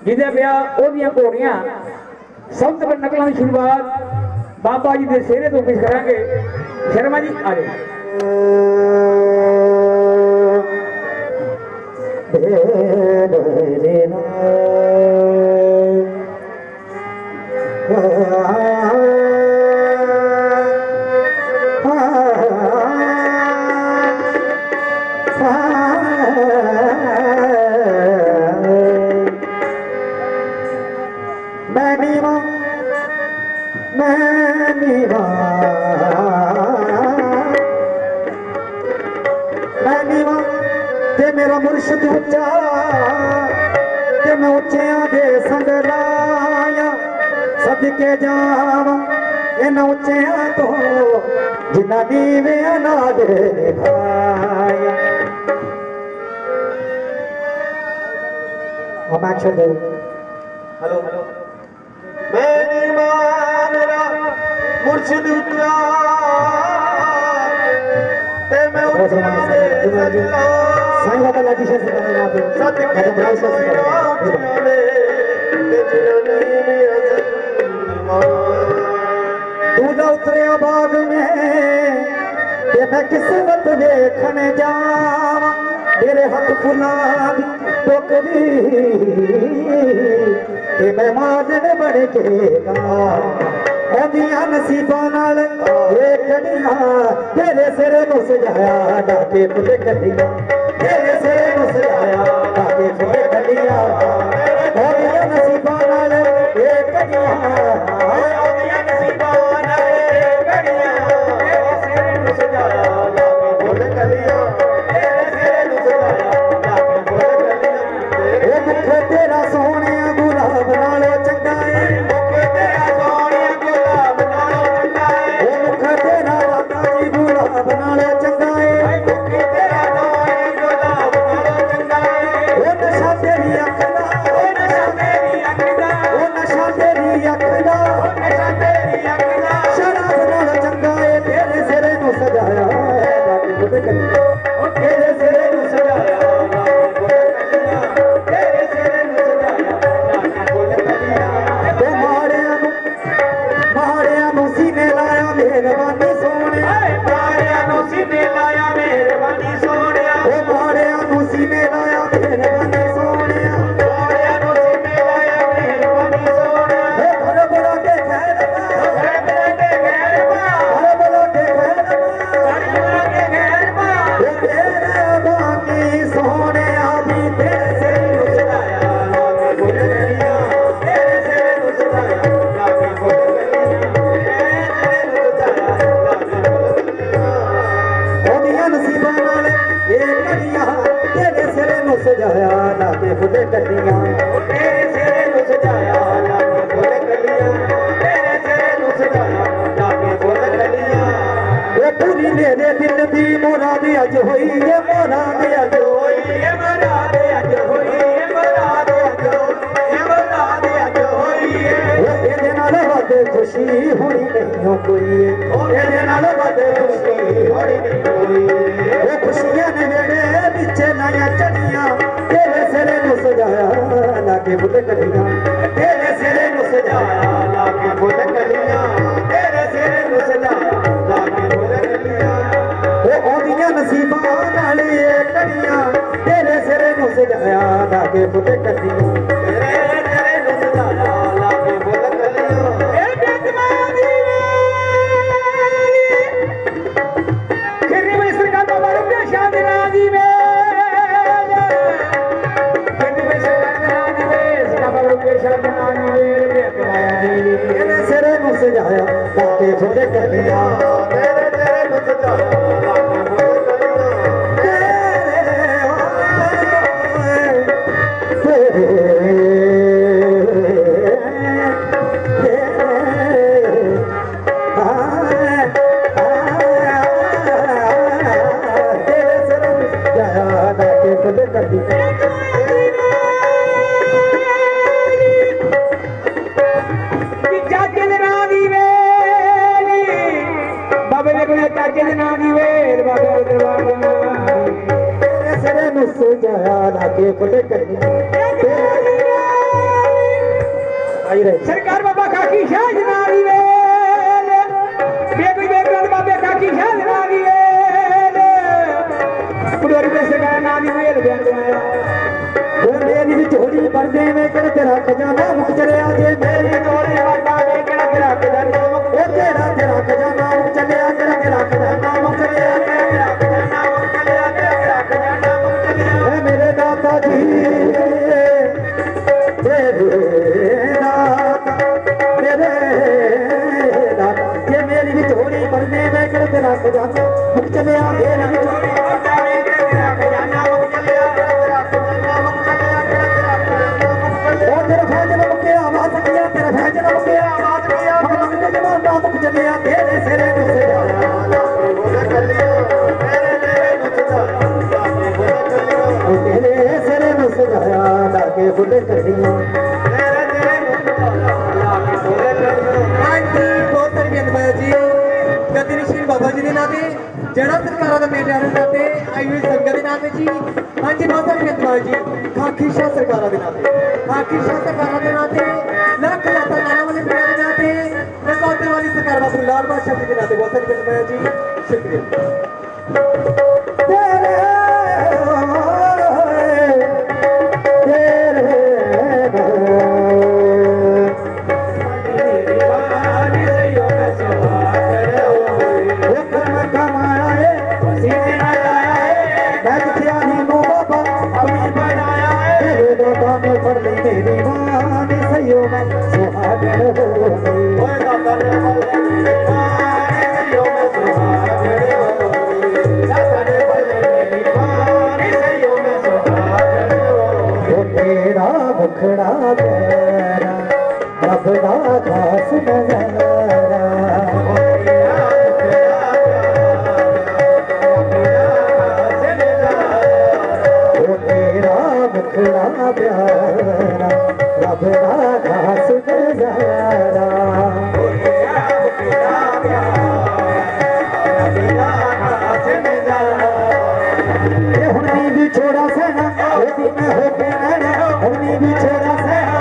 जिदे ब्याह ओदियां घोड़ियां सब तो नकलों की शुरुआत बाबा जी के सेहरे तो पेश करांगे। शर्मा जी आ जाओ। मेरा मुर्शद उच्चा ते मैं उच्चिया दे संग लाया सदके जावा इन उच्चिया तो जिन्ना नीवे अनाद निभाया। हम एक्शन दे। हेलो मेरी मां मेरा मुर्शद उच्चा ते मैं उच्चिया दे संग लाया साईं बाबा लाठी शाह से करना पे मैडम राय शाह से करना दूल्हा उतरिया बाग में ते मैं किस्मत देखने जावा मेरे हाथ फुला दी टोकरी ते मैं माजन बन के ओदियां नसीबां नाल ये कड़ियां तेरे सिर नु सजाया डाके पुते कड़ियां तेरे सिर नु सजाया डाके पुते कड़ियां ओदियां नसीबां नाल ये कड़ियां ओदियां नसीबां नाल ये कड़ियां तेरे सिर नु सजाया डाके पुते कड़ियां तेरे सिर नु सजाया डाके पुते कड़ियां ए मुख तेरा सोहणिया गुलाब नालों चंगा है मुख तेरा सोहणिया गुलाब नालों चंगा है ओ मुख तेरा दादा जी गुलाब नालों चंगा है मुख तेरा दादा जी गुलाब नालों चंगा है ओ नशा तेरी अख दा ओ नशा तेरी अख दा ओ नशा तेरी अख दा ओ नशा तेरी अख दा शराब नालों चंगा है तेरे सिरे नु सजाया बाकी बुते कलिया ओ तेरे सिरे नु सजाया तेरे सिरे नु सजाया बाकी बुते कलिया ते माड़ियां नु सीने लाया मेहरबानी सोने माड़ियां नु सीने लाया मेहरबानी सोने ओ माड़ियां नु सीने लाया मेहरबानी सोने माड़ियां नु सीने लाया मेहरबानी सोने हे घर बड़ा के खैर बा घर बड़ा के खैर बा घर बड़ा के खैर बा घर बड़ा के खैर बा ओ तेरे बाकी सोने आभी तेरे से रुसलाया लागे बुते कलिया तेरे से रुसलाया लागे बुते ओदियां नसीबां नाल ये कड़ियां तेरे सिरे नु सजाया लागे फुले कलियां तेरे सिरे नु सजाया लागे फुले कलियां तेरे सिरे नु सजाया लागे फुले कलियां ये पूरी मेरे दिल दी मुराद अज होई ये मुराद अज होई ये मुराद अज होई ये मुराद अज होई ये मुराद अज होई ये नाल वध खुशी होनी नहीं कोई ये नाल वध खुशी होनी नहीं कोई वो खुशियां ने मेरे पीछे नया चढ़ियां तेरे सिरे नु सजाया लागे फुले कलियां तेरे सिरे नु सजाया लागे फुले कलियां तेरे सिरे नु सजाया लागे फुले कलियां वो ओदियां नसीबां नाल ये कड़ियां तेरे सिरे नु सजाया लागे फुले कलियां तेरे सिरे नु सजाया लागे फुले ਨੂੰ ਸਜਾਇਆ ਲਾਕੇ ਫੁੱਲੇ ਕੱਢੀਆਂ ਤੇਰੇ ਤੇਰੇ ਨੂੰ ਸਜਾਇਆ ਲਾਕੇ ਫੁੱਲੇ सरकार बाबा खाकी शाह जनारी बेगुई बेगल बाबे खाकी शाह जनारी पुडोरी पे सरकार नानी वेल बेंदवाया वो मेरी झोली पर दे में कर तेरा खजाना मुक चले आजे मेरी झोली वाटा में कर तेरा खजाना मुक ओ तेरा तेरा खजाना मुक चले आ तेरा खजाना मुक चले आ तेरा खजाना मुक चले आ तेरा खजाना मुक चले आ मेरे दाता जी ये मेरी झोली भरने में कर तेरा खजाना मुक चले आ मेरी झोली भरने में कर तेरा खजाना मुक चले आ तेरा खजाना मुक चले आ तेरा खजाना मुक चले आ तेरा फैजल मुके आवाज किया तेरा फैजल मुके आवाज किया भगवान के जमाना मुक चले आ तेरे सिरे में से बोले कलियो तेरे तेरे मुक चले तेरे सिरे में सजाया लाके बोले कलियो बाबा जी के नाते जड़ा सरकार का मेरे नाते आई हुई संगत के नाते जी हाँ जी बहुत सारी धन्यवाद जी खाकी शाह सरकार के नाते खाकी शाह सरकार के नाते लख लाता नाना वाले के नाते नकौते वाली सरकार बाबू लाल बादशाह जी के नाते बहुत सारी धन्यवाद जी शुक्रिया मुखड़ा प्यारा रबदा खास नजारा वो तेरा मुखड़ा प्यारा रबदा खास नजारा भी छोड़ा सेना में होके रहना हमने भी छोड़ा सेना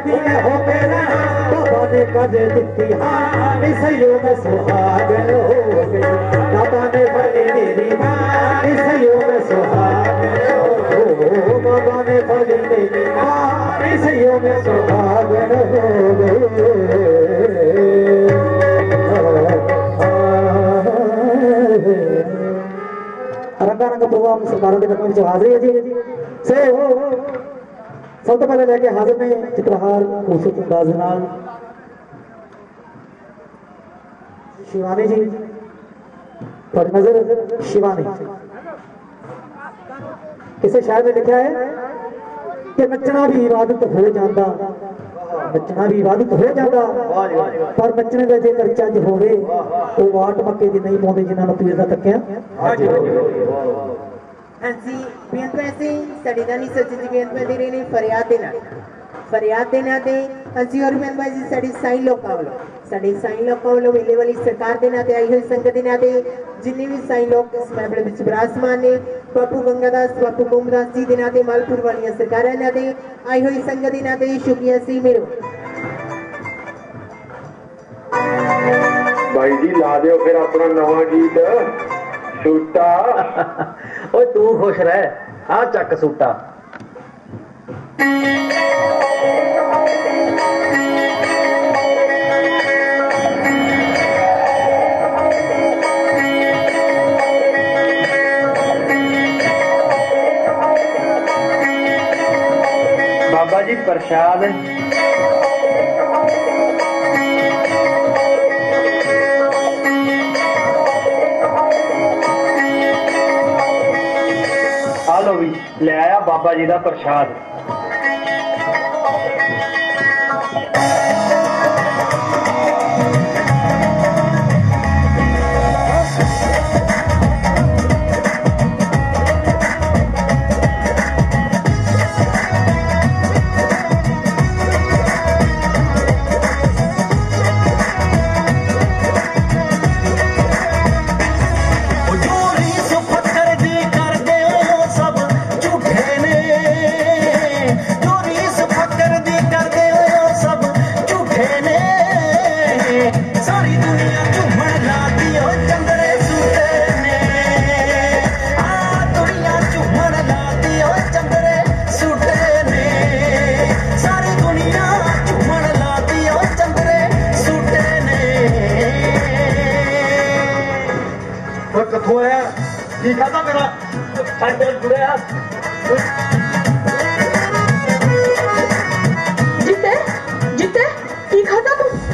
में होके रहना बाबा ने कदे दिखती हाँ सही में सुहागन हो गई बाबा ने बड़ी मेरी माँ सही में सुहागन हो बाबा ने बड़ी मेरी माँ सही में सुहागन हो गई रंगारंग प्रोग्राम सरकारों के कदम हाजिरी है जी से सब तो पहले लेके हाजिर ने चित्रहार खूबसूरत अंदाज नाल शिवानी जी पर नजर शिवानी किसी शायर ने लिखा है कि नचना भी इबादत हो जाता नचना भी इबादत हो जाता पर नचने का जेकर चज होवे वो वाट मक्के दी नहीं पाउंदे जिन्हां नूं पीर दा तक्किया हाँ जी बेनती ऐसे साड़ी नानी सच्ची जी बेनती दे रहे ने फरियाद देना दे हाँ जी और बेनती जी साड़ी साईं लोकां वालों वेले वाली सरकार दे नाते आई हुई संगत दे नाते जिन्ने भी साईं लोग इस महफिल विच विराजमान ने बापू गंगादास बापू गोमदास जी दे नाते मालपुर वाली सरकार दे नाते आई हुई संगत दे नाते शुक्रिया सी मेरो भाई जी ला दो फिर अपना नवा गीत सूटा ओ तू खुश रह आ चक सूटा बाबा जी प्रसाद बाबा जी का प्रसाद।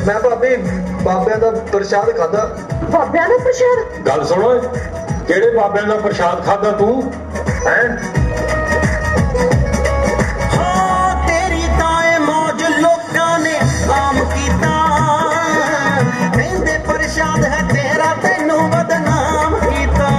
मैं भाभी बाबे का प्रसाद खादा। बाबे का प्रसाद? गल सुनो, केड़े बाबे का प्रसाद खादा तू हैं? तेरी ताए मौज लोकां ने आम कीता, कहंदे प्रसाद है तेरा तैनू बदनाम कीता।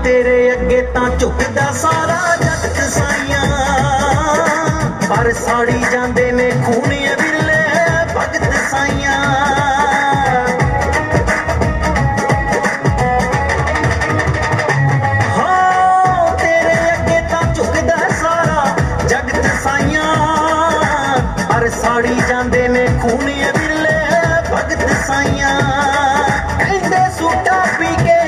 तेरे अगे ता झुकदा सारा जगत साइया, पर साड़ी जांदे ने खूनिए बिरले भगत साइया। हाँ तेरे अगे ता झुकदा सारा जगत साइया, पर साड़ी जांदे ने खूनिए बिरले भगत साइया। कहंदे सूटा पी के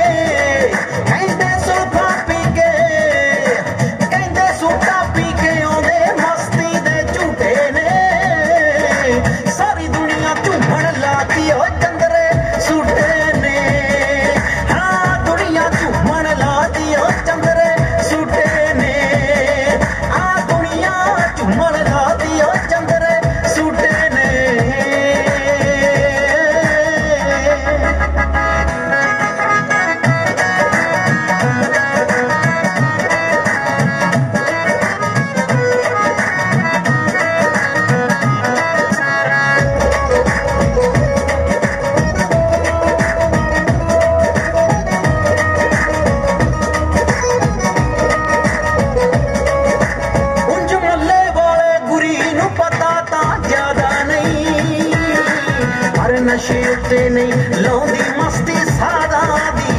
नशे उत्ते नहीं लाउंदी मस्ती सादा दी।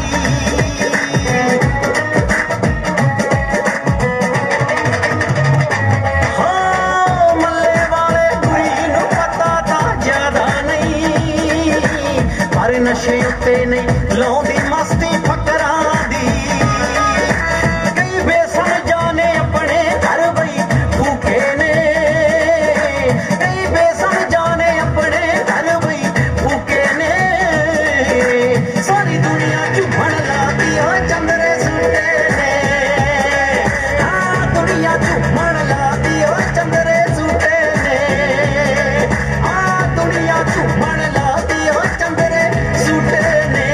हाँ मल्ले वाले बुरी नूं पता ता ज्यादा नहीं, पर नशे उत्ते नहीं लाउंदी मस्ती फकरां दी। कई बेसमझा ने अपने घर बई भूखे ने, कई बेसमझा ने अपने घर बई सारी दुनिया झूमण लाती हो चंद्रे सुटे ने। हाँ दुनिया झूमण लाती हो चंद्रे सुटे ने। हाँ दुनिया झूमण लाती हो चंद्रे सुटे ने।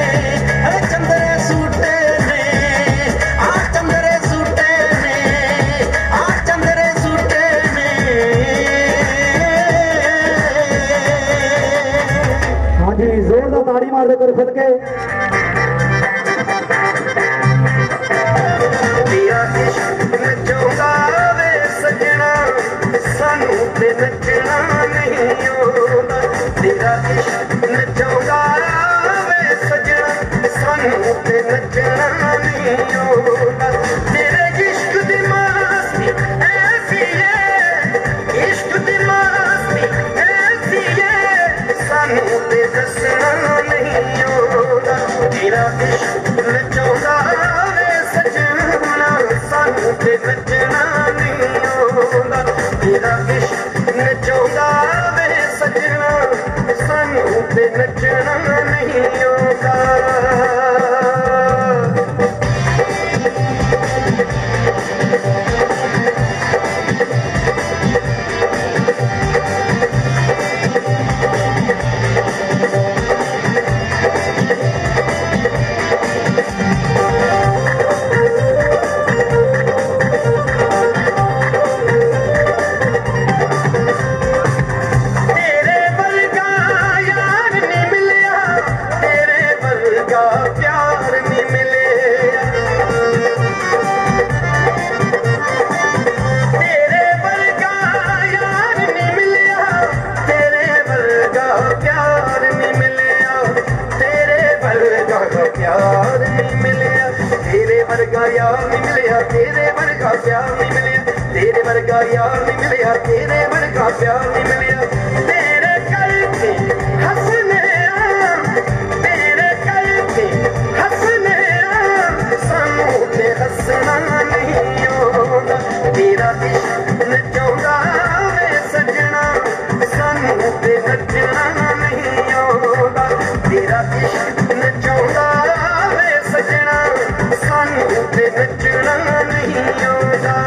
चंद्रे सुटे ने। हाँ चंद्रे सुटे ने। हाँ चंद्रे सुटे ने। हाँ जी जोरदार ताड़ी मार दे कर खुद के। सजना सानू ते नच सानू ते नचना नहीं आउंदा तेरे इश्क दी मस्ती ऐसी है इश्क दी मस्ती ऐसी है सानू ते दसना नहीं आउंदा तेरा इश्क नचाउंदा वे सजना सानू ते नचना नहीं आउंदा तेरा इश्क नचाउंदा वे सजना सानू ते नचना नहीं आउंदा यार नहीं मिलिया तेरे वर्गा प्यार नहीं मिलिया तेरे वर्गा यार नहीं मिलिया तेरे वर्गा प्यार नहीं मिलिया तेरे करके हंसने तेरे करके हंसने सानू ते हंसना नहीं आउंदा तेरा इश्क नचाउंदा वे सजना सानू ते नचना नहीं आउंदा तेरा इश्क नचाउंदा वे सजना सानू ते नचना नहीं आउंदा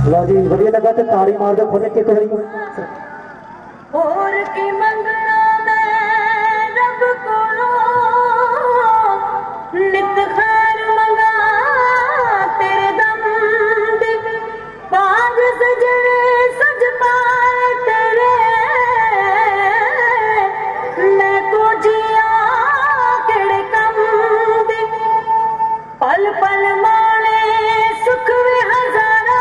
वधिया लगा तो ताड़ी मार दो खोले के कोई और की मंगना मैं रब कोलो नित खैर मंगा तेरे दम दी बाज सजने सज पाए तेरे मैं को जिया केड़े कम दी पल पल माने सुख वे हजारा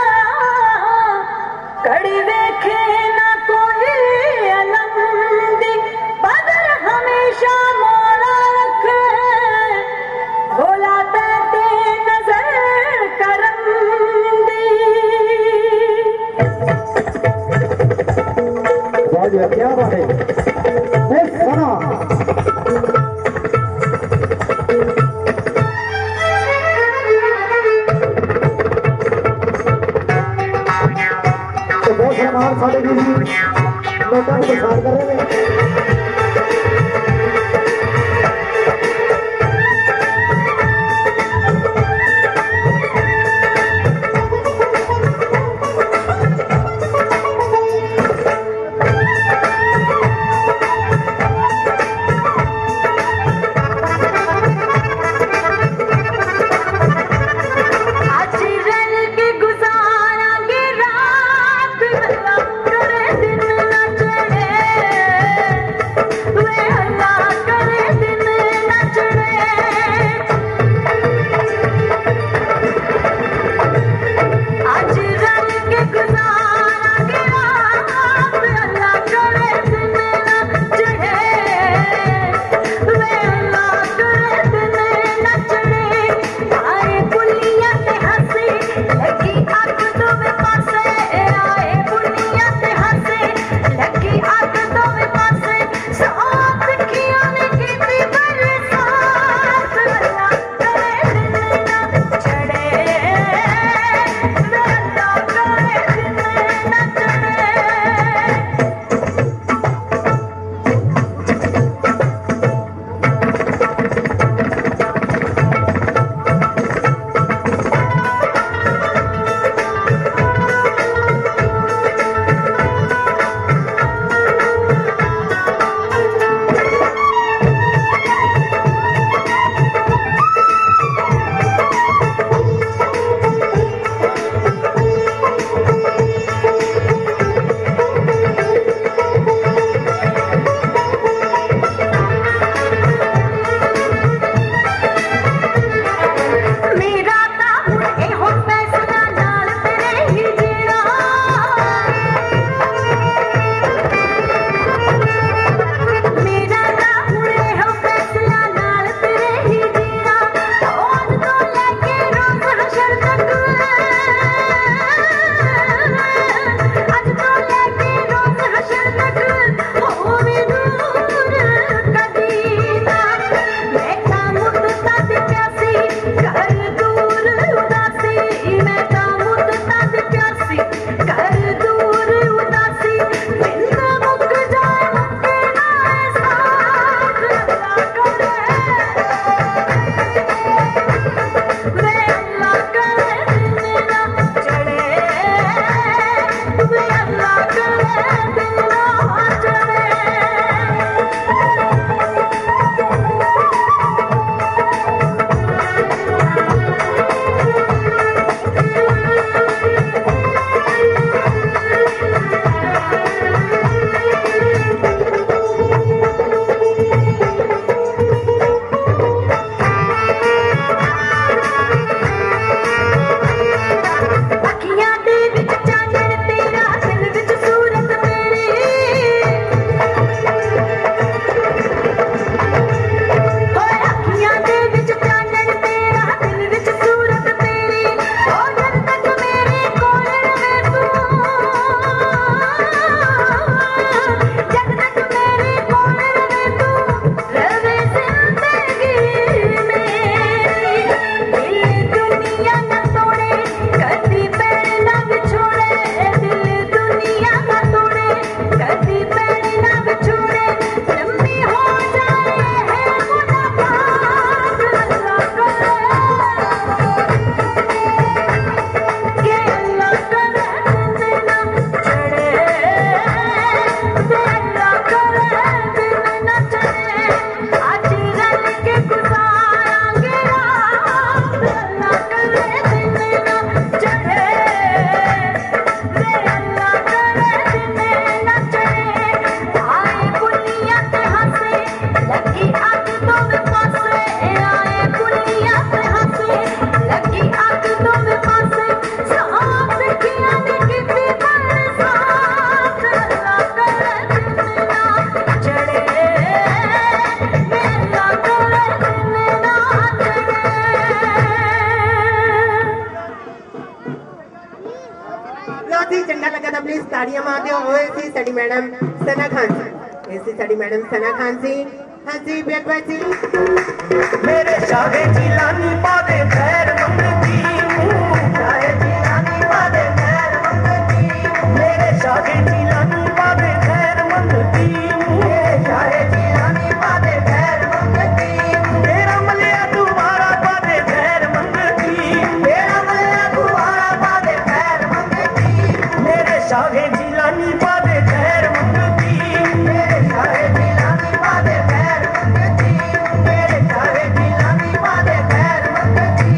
कड़ी वेखे ना कोई अलम दी बदर हमेशा मौला रखे भोला ते नजर करम दी वाह क्या बात है सुना साढ़े भी लोगों को प्रसार कर रहे हैं ताड़ियां मारते हुए सी साडी मैडम सना खान जी। ऐसी साडी मैडम सना खान जी। हाँ जी बेटवा जी। मेरे शाहे जिलानी पादे खैर मंगती शाहे जिलानी पादे खैर मंगती मेरे शाहे जिलानी पादे खैर मंगती मेरे शाहे जिलानी पादे खैर मंगती मेरा मलिया दोबारा पादे खैर मंगती मेरा मलिया दोबारा पादे खैर मंगती मेरे शाहे जिलानी पादे खैर मंगती मेरे शाहे जिलानी पादे खैर मंगती मेरे शाहे जिलानी पादे खैर मंगती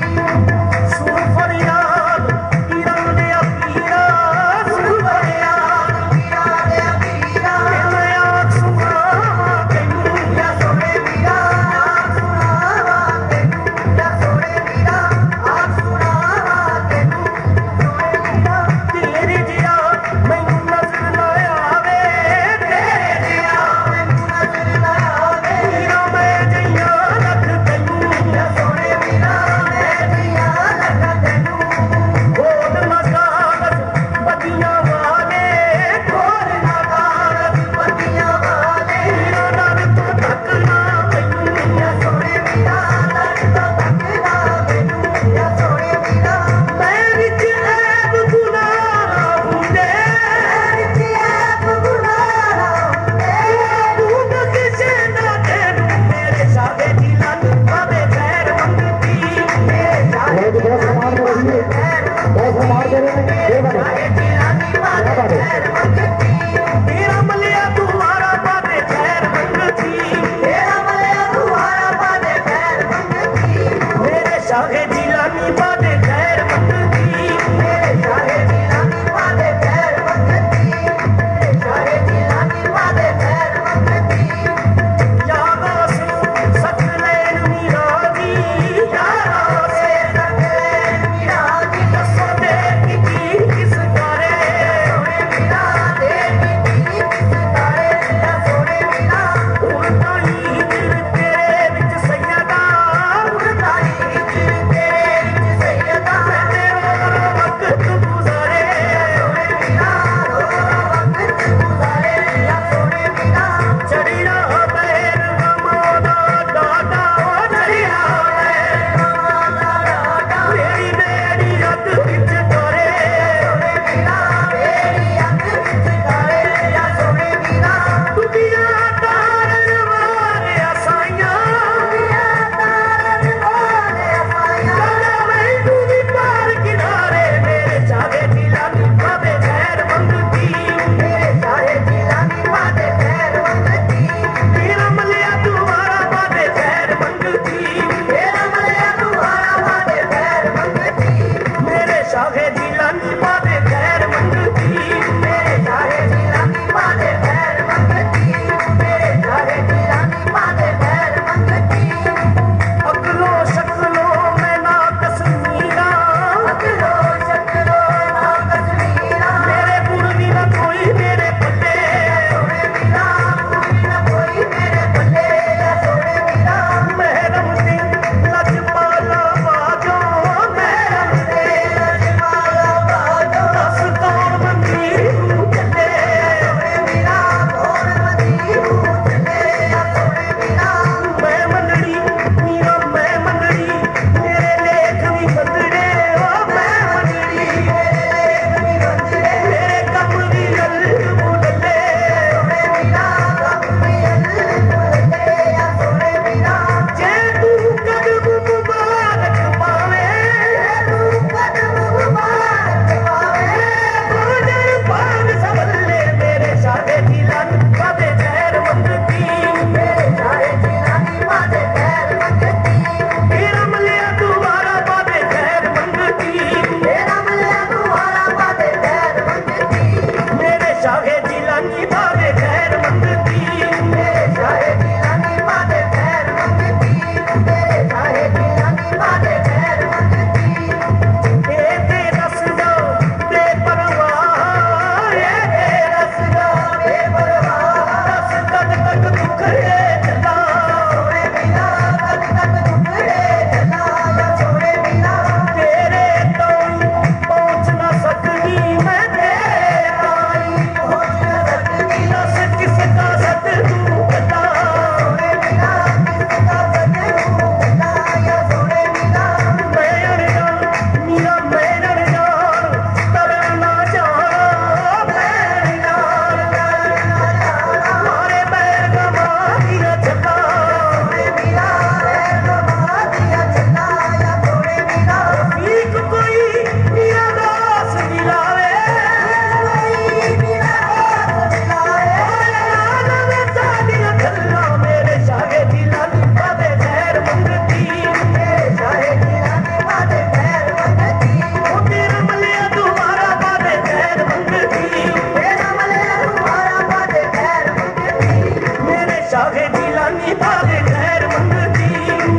शाहे जिलानी बादे खैर मंगती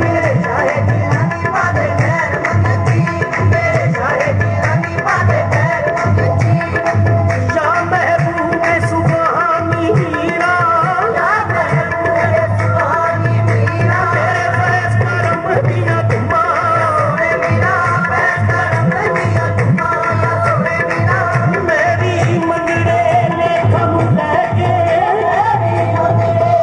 मेरे शाहे जिलानी बादे खैर मंगती मेरे शाहे जिलानी बादे खैर मंगती या महबूब सुबहानी मीरा या महबूब सुबहानी मीरा तेरे फैज़ करम दिया तुम्मा सोने मीरा फैज़ करम दिया तुम्मा या सोने मीरा मेरी मंगरे ने हम लगे मेरी मंगरे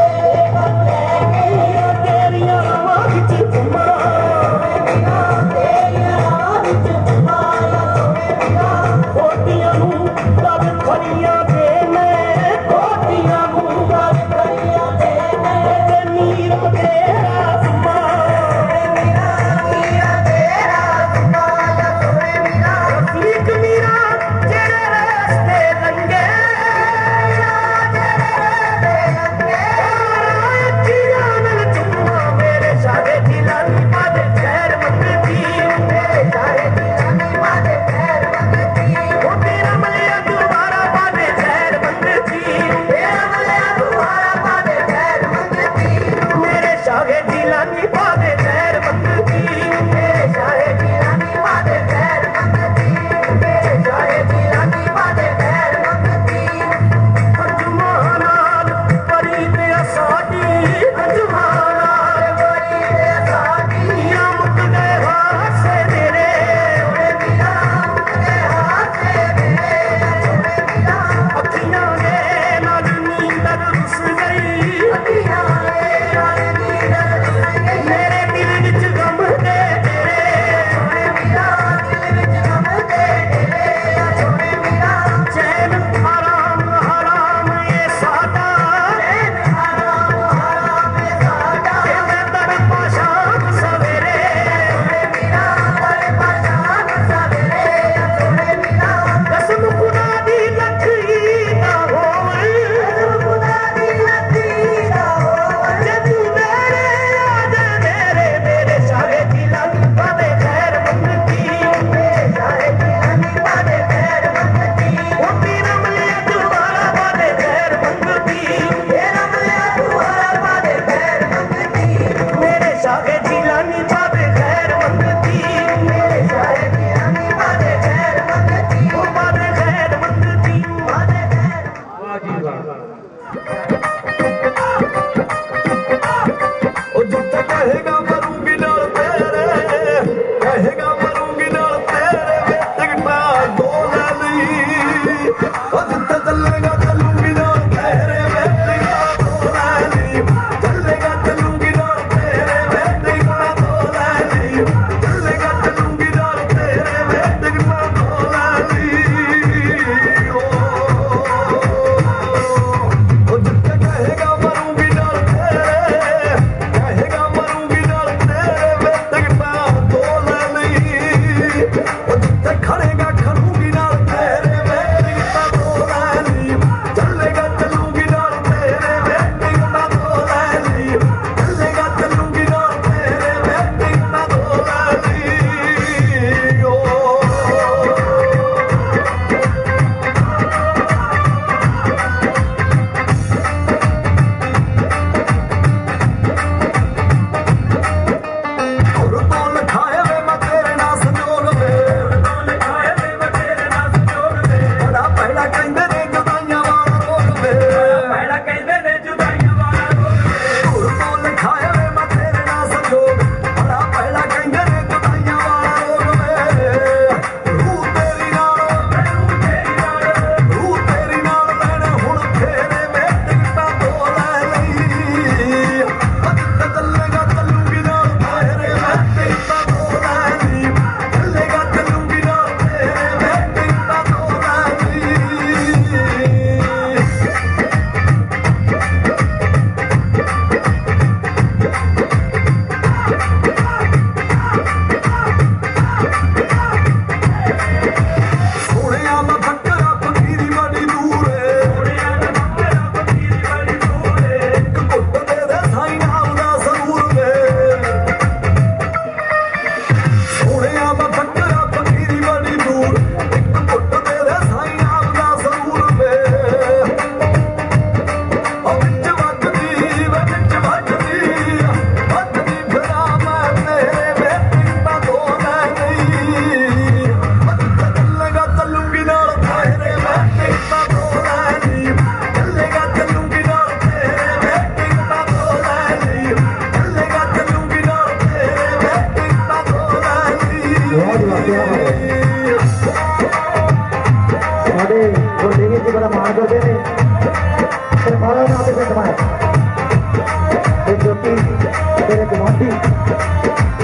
ਤੁਹਾਡੀ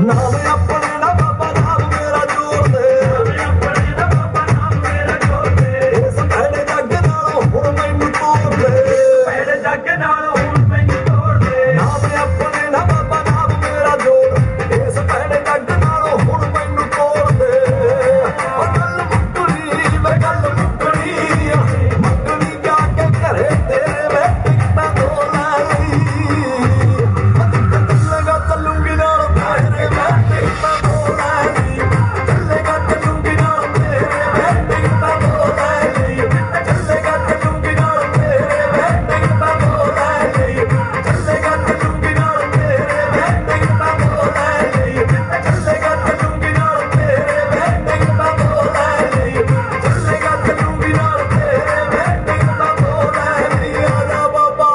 ਨਾਮ ਆਪਣੇ ਨਾ ਬਾਬਾ ਨਾਮ ਮੇਰਾ ਜੋੜ ਦੇ ਆਪਣੇ ਨਾ ਬਾਬਾ ਨਾਮ ਮੇਰਾ ਜੋੜ ਦੇ ਇਸ ਭੈੜੇ ਜੱਗ ਨਾਲੋਂ ਹੁਣ ਮੈਨੂੰ ਤੋੜ ਦੇ ਭੈੜੇ ਜੱਗ ਨਾਲੋਂ ਹੁਣ ਮੈਨੂੰ ਤੋੜ ਦੇ ਨਾਮ ਆਪਣੇ ਨਾ ਬਾਬਾ ਨਾਮ ਮੇਰਾ ਜੋੜ ਇਸ ਭੈੜੇ ਜੱਗ ਨਾਲੋਂ ਹੁਣ ਮੈਨੂੰ ਤੋੜ ਦੇ ਉਹ ਗੱਲ ਮੁੱਕਣੀ ਵੇ ਗੱਲ ਮੁੱਕਣੀ ਮੁੱਕਣੀ ਜਾ ਕੇ ਘਰੇ ਤੇਰੇ ਵੇ ਟਿਕਟਾਂ ਤੋਂ ਲੈ ਲਈ ਚੱਲੇਗਾ ਚੱਲੂਗੀ ਨਾਲ ਤੇਰੇ ਮੈਂ ਟਿਕਟਾਂ ਤੋਂ ਲੈ ਲਈ ਚੱਲੇਗਾ ਚੱਲੂਗੀ ਨਾਲ ਤੇਰੇ ਮੈਂ ਟਿਕਟਾਂ ਤੋਂ ਲੈ ਲਈ ਚੱਲੇਗਾ ਚੱਲੂਗੀ ਨਾਲ ਤੇਰੇ ਮੈਂ ਟਿਕਟਾਂ ਤੋਂ ਲੈ ਲਈ ਚੱਲੇਗਾ ਚੱਲੂਗੀ ਨਾਲ ਤੇਰੇ ਮੈਂ ਟਿਕਟਾਂ ਤੋਂ ਲੈ ਲਈ ਚੱਲੇਗਾ ਚੱਲੂਗੀ ਨਾਲ ਤੇਰੇ ਮੈਂ ਟਿਕਟਾਂ ਤੋਂ ਲੈ ਲਈ ਚੱਲੇਗਾ ਚੱਲੂਗੀ ਨਾਲ ਤੇਰੇ ਮੈਂ ਟਿਕਟਾਂ ਤੋਂ ਲੈ ਲਈ ਆਜਾ ਬਾਬਾ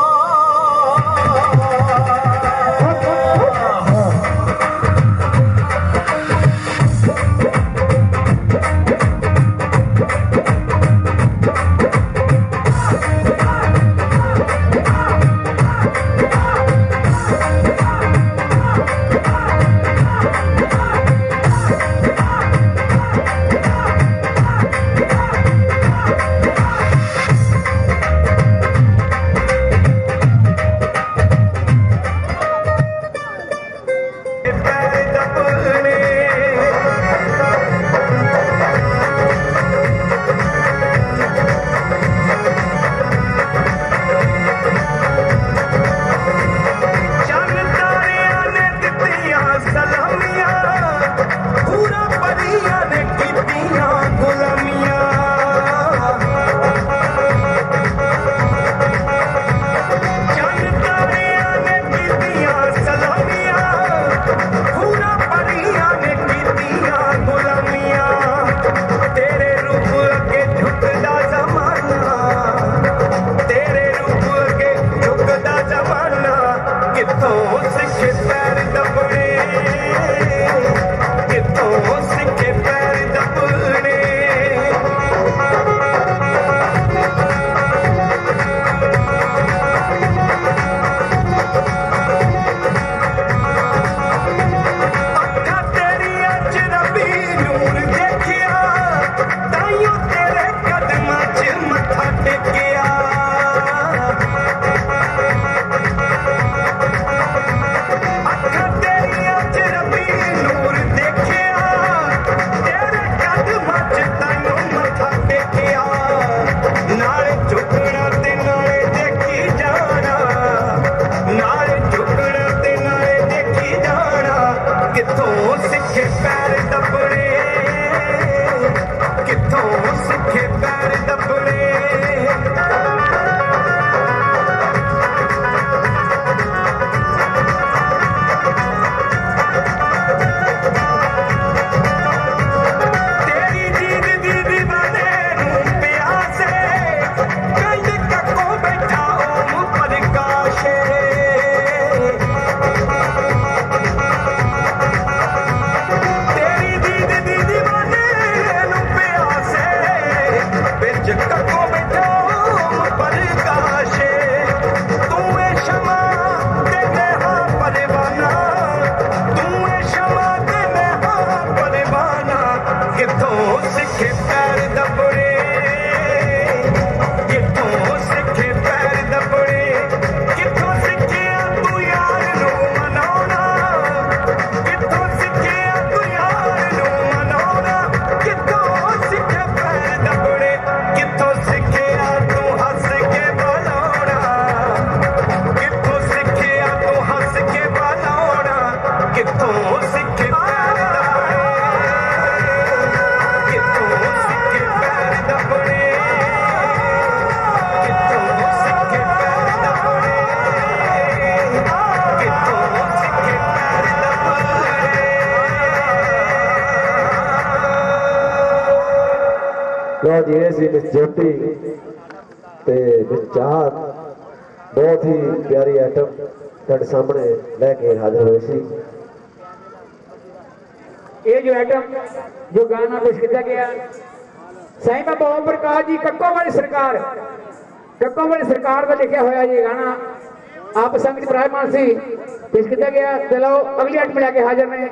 ਲੋ ਜੀ ਇਹ ਸੀ ਮਿਸ ਜੋਤੀ ਤੇ ਮਿਸ ਚਾਹਤ बहुत ही प्यारी आइटम ਤੁਹਾਡੇ ਸਾਹਮਣੇ ਲੈ ਕੇ ਹਾਜ਼ਰ ਹੋਏ ਸੀ। ये जो आइटम जो गाना पेश किया गया साईं बाबा ओम प्रकाश जी कक्को वाली सरकार टप्पा वाली सरकार का लिखा हुआ ये गाना आप संगत प्रायमान से पेश किया गया। चलो अगली अट में जाके हाजिर में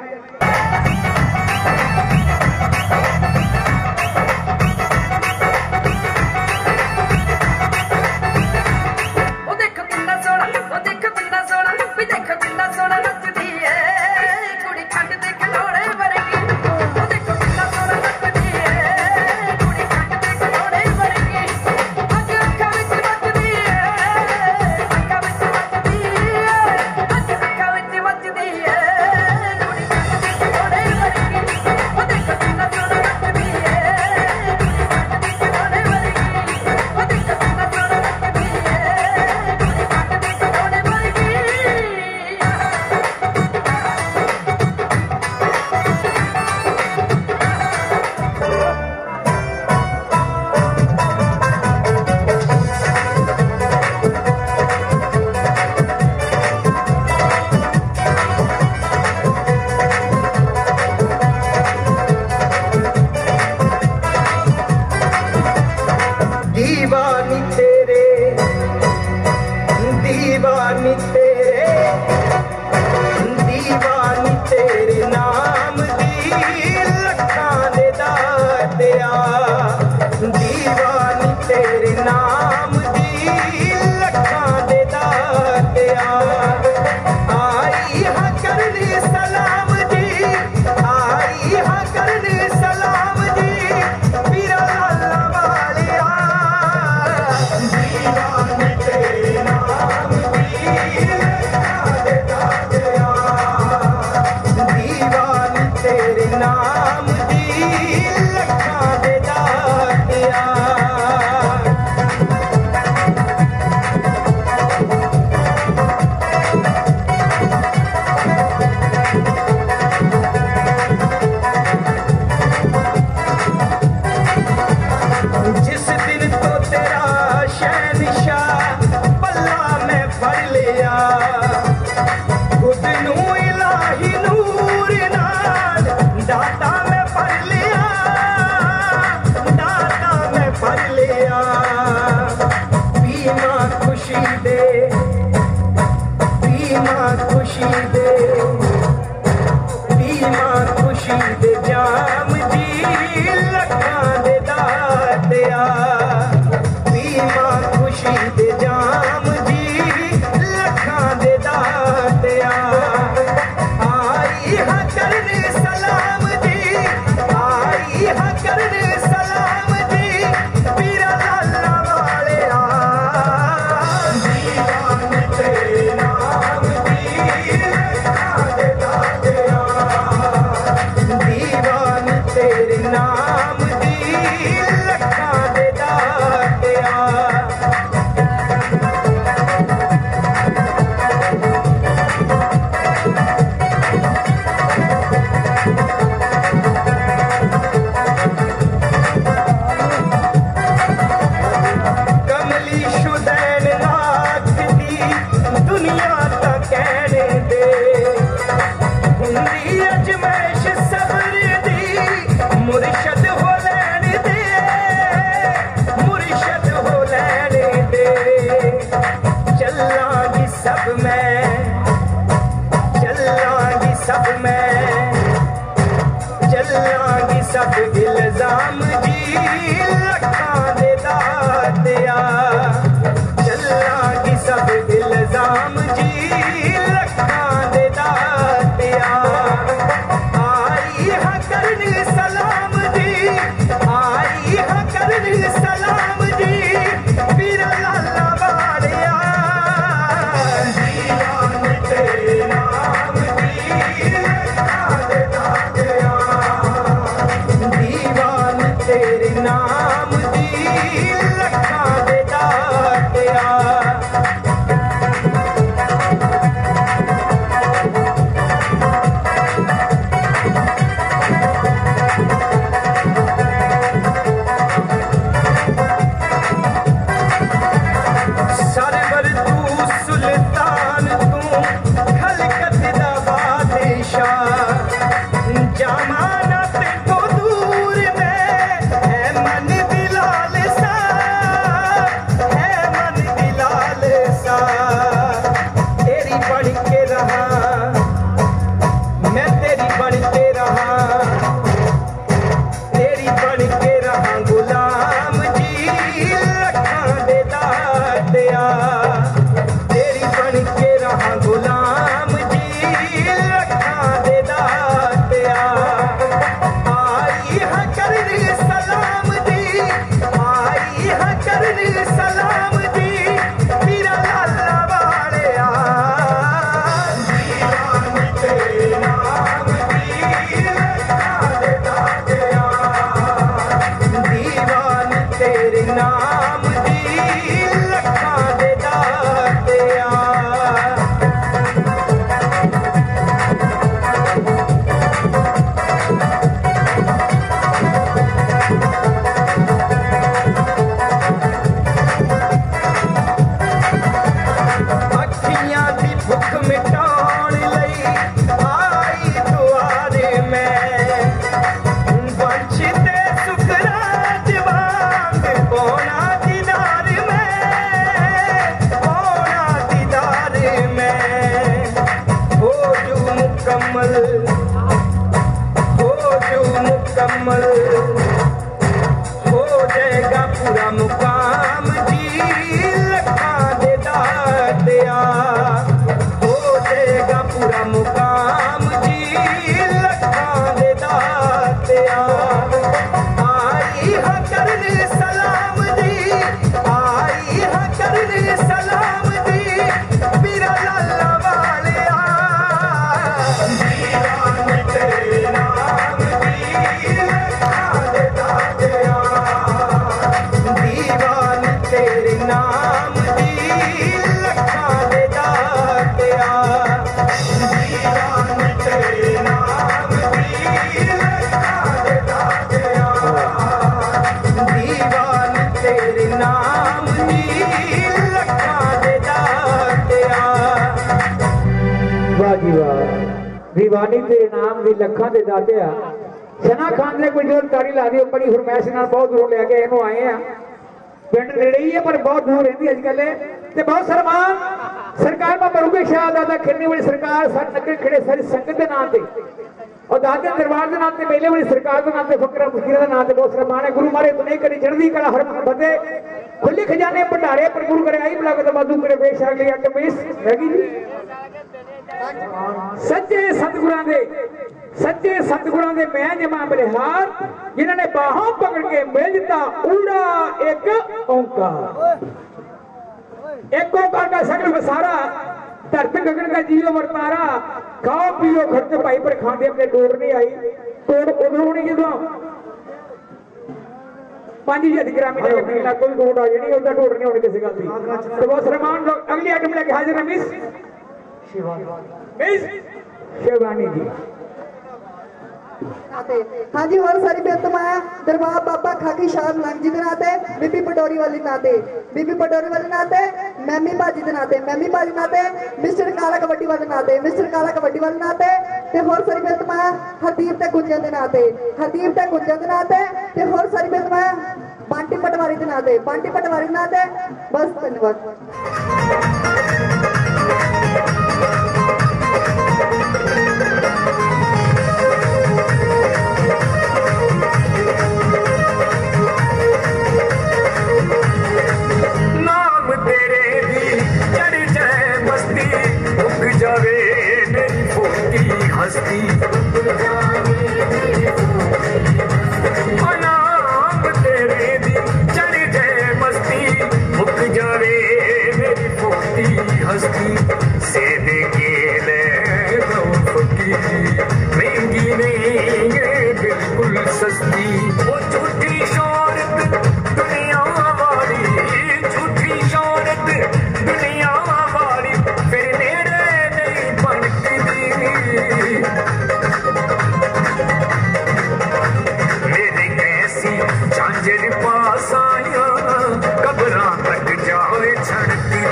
नाम दी लखां दे दातिया अखियां दी भुख मिटाउण लई आई दुआरे मैं वंश ते सुखराज वांग पौना दीदार में हो जो मुकम्मल हो जाएगा पूरा मुकाम जी लखां दे दातिया हो जाएगा पूरा मुकाम जी लखां दे दातिया आई हा करने सलाम दी आई हा करने सलाम दी मेरा लाला वालिया दीवान तेरे नाम दी लखां दे दातिया दीवान तेरे नाम दी लखां दे दातिया दीवान तेरे नाम दी लखां दे दातिया दीवान तेरे नाम दी लखां दे दातिया वाह जी वाह दीवानी तेरे नाम दी लखां दे दातिया सना खान ने कोई जोर ताड़ी ला दी बड़ी फरमाइश नाल बहुत दूरों लेके इहनू आए हैं पिंड नेड़े ही है पर बहुत दूर रहती अजकल ते बहुत सन्मान सरकार बाबा रुगे शाह दादा खिरनी वाली सरकार सर नगर खड़े सारी संगत के नाम से और दादे दरबार के नाम से मेले वाली सरकार के नाम से फकरा मुस्किल के नाम से बहुत सन्मान है गुरु मारे तो नहीं करी चढ़दी कला हर फतेह खुले खजाने भंडारे पर गुरु करे आई बुला के बादू करे बेशा अगली अटमीस रहेगी जी सच्चे सतगुरां दे मैं जमा बलिहार जिन्होंने बाहों पकड़ के मिल दिता उड़ा एक ओंकार का सगल वसारा धरत गगन का जीव वर्तारा खाओ पियो खर्च भाई पर खाते अपने टोर नहीं आई टोर उधर होनी जो 5000 ग्रामी जाके पीला कोई टोर आ जानी उधर टोर नहीं होनी किसी गल दी तो बहुत सन्मान लोग अगली आइटम लेके हाजिर है मिस शिवानी जी हाँ जी और सारी बेतमाया दरबार बाबा खाकी शाह लंग जी के नाते बीबी पटोरी वाली नाते मैमी भाजी के नाते मिस्टर काला कबड्डी वाले नाते ते होर सारी बेतमाया हरदीप ते गुंजन के नाते ते होर सारी बेतमाया बांटी पटवारी के नाते बस धन्यवाद नाम तेरे दी चढ़ जाए मस्ती उग जावे मेरी फोटी हस्ती नाम तेरे दी चढ़ जाए मस्ती उग जावे मेरी फोटी हस्ती से देखे ले फकी महंगी नहीं है बिल्कुल सस्ती वो झूठी शोहरत दुनिया झूठी शोहरत दुनिया वाली फिर नेड़े नहीं बनती मेरी कैसी झांझर पास आया कब्रां तक जाए छड़ती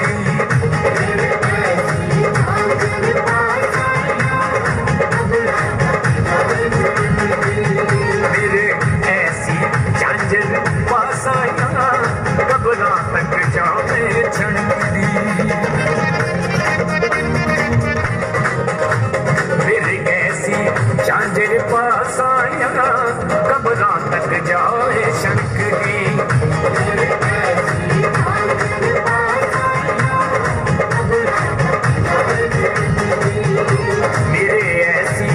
मेरे ऐसी झांझर पास आया कब्रां तक जाए छड़ती मेरे ऐसी झांझर पास आया कब्रां तक जाए छड़ती मेरे ऐसी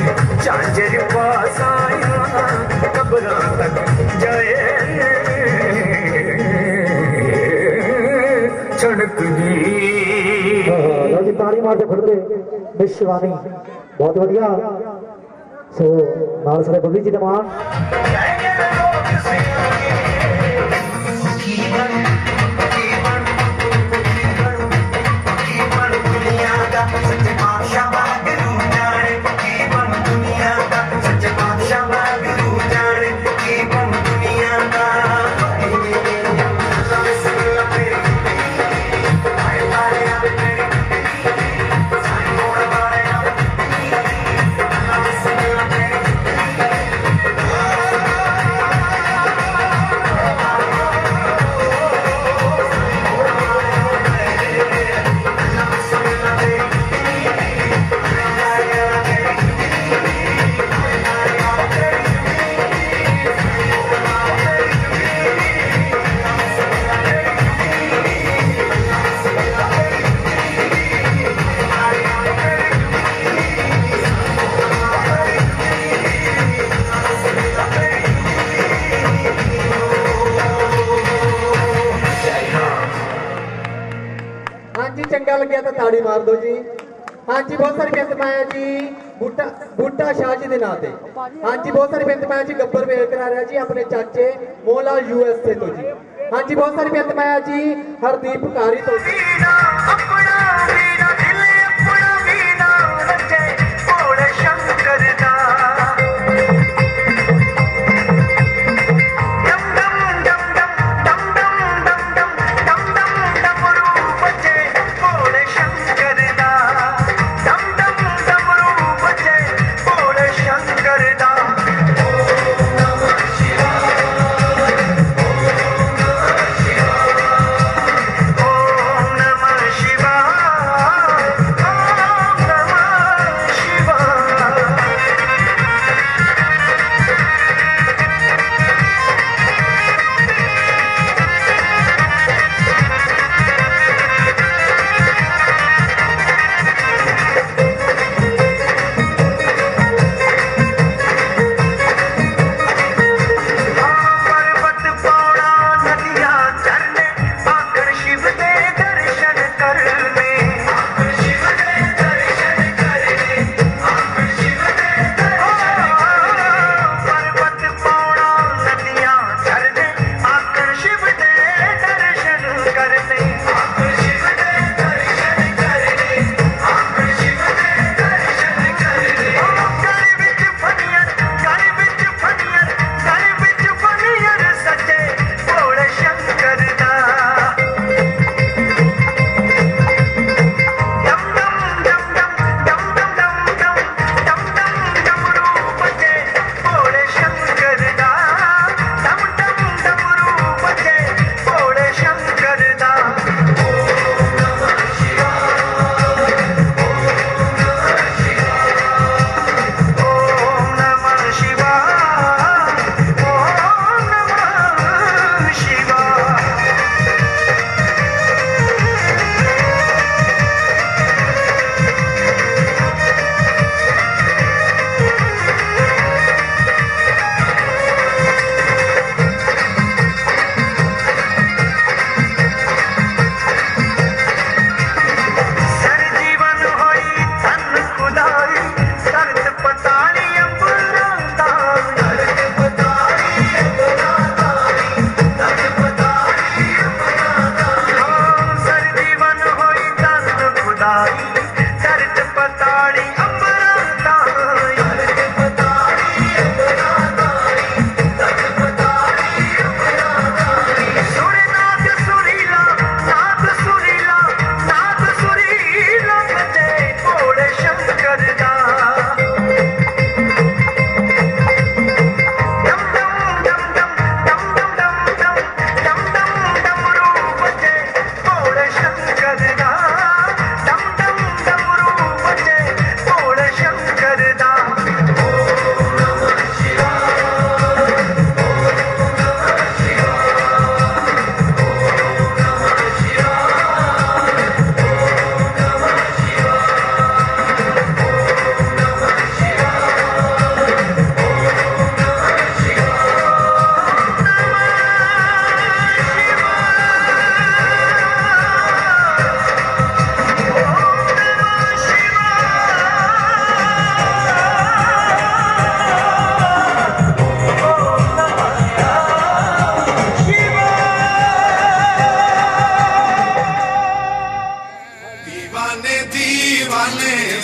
झांझर पास आया कब्रां तक जाए छड़क दी ताली मारते खुलते विश्वानी बहुत बढ़िया सो नाल सारे बबली जी दमान चंगा लगे तो ताड़ी मार दो जी। हाँ जी बहुत सारी बेनती है जी बूटा शाह जी के नाम से। हाँ जी बहुत सारी बेनती है जी गब्बर वेल करा रहा जी अपने चाचे मोहनलाल USA तो जी। हाँ जी बहुत सारी बेनती है जी हरदीप कारी तो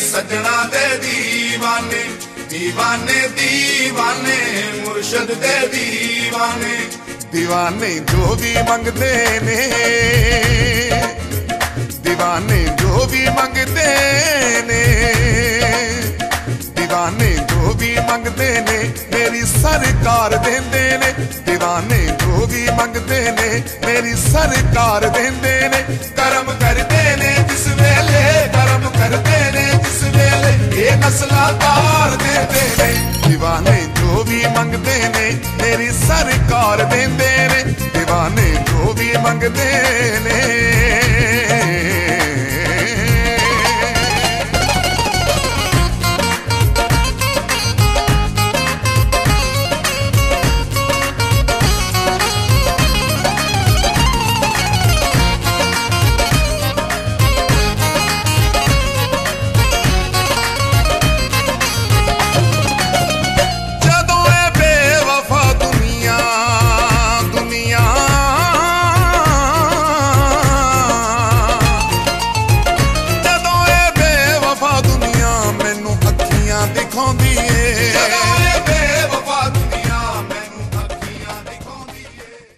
सजना दे दीवाने दीवाने दीवाने मुर्शद दे दीवाने दीवाने जो भी मंगते ने दीवाने जो भी मंगते ने दीवाने जो भी मंगते ने मेरी सरकार देंदे ने दीवाने जो भी मंगते ने मेरी सरकार देंदे ने करम करते ने जिस वेले करम करते ने जिस वेले ये नस्ला तार देंदे ने दीवाने जो भी मंगते ने मेरी सरकार देंदे ने दीवाने जो भी मंगते ने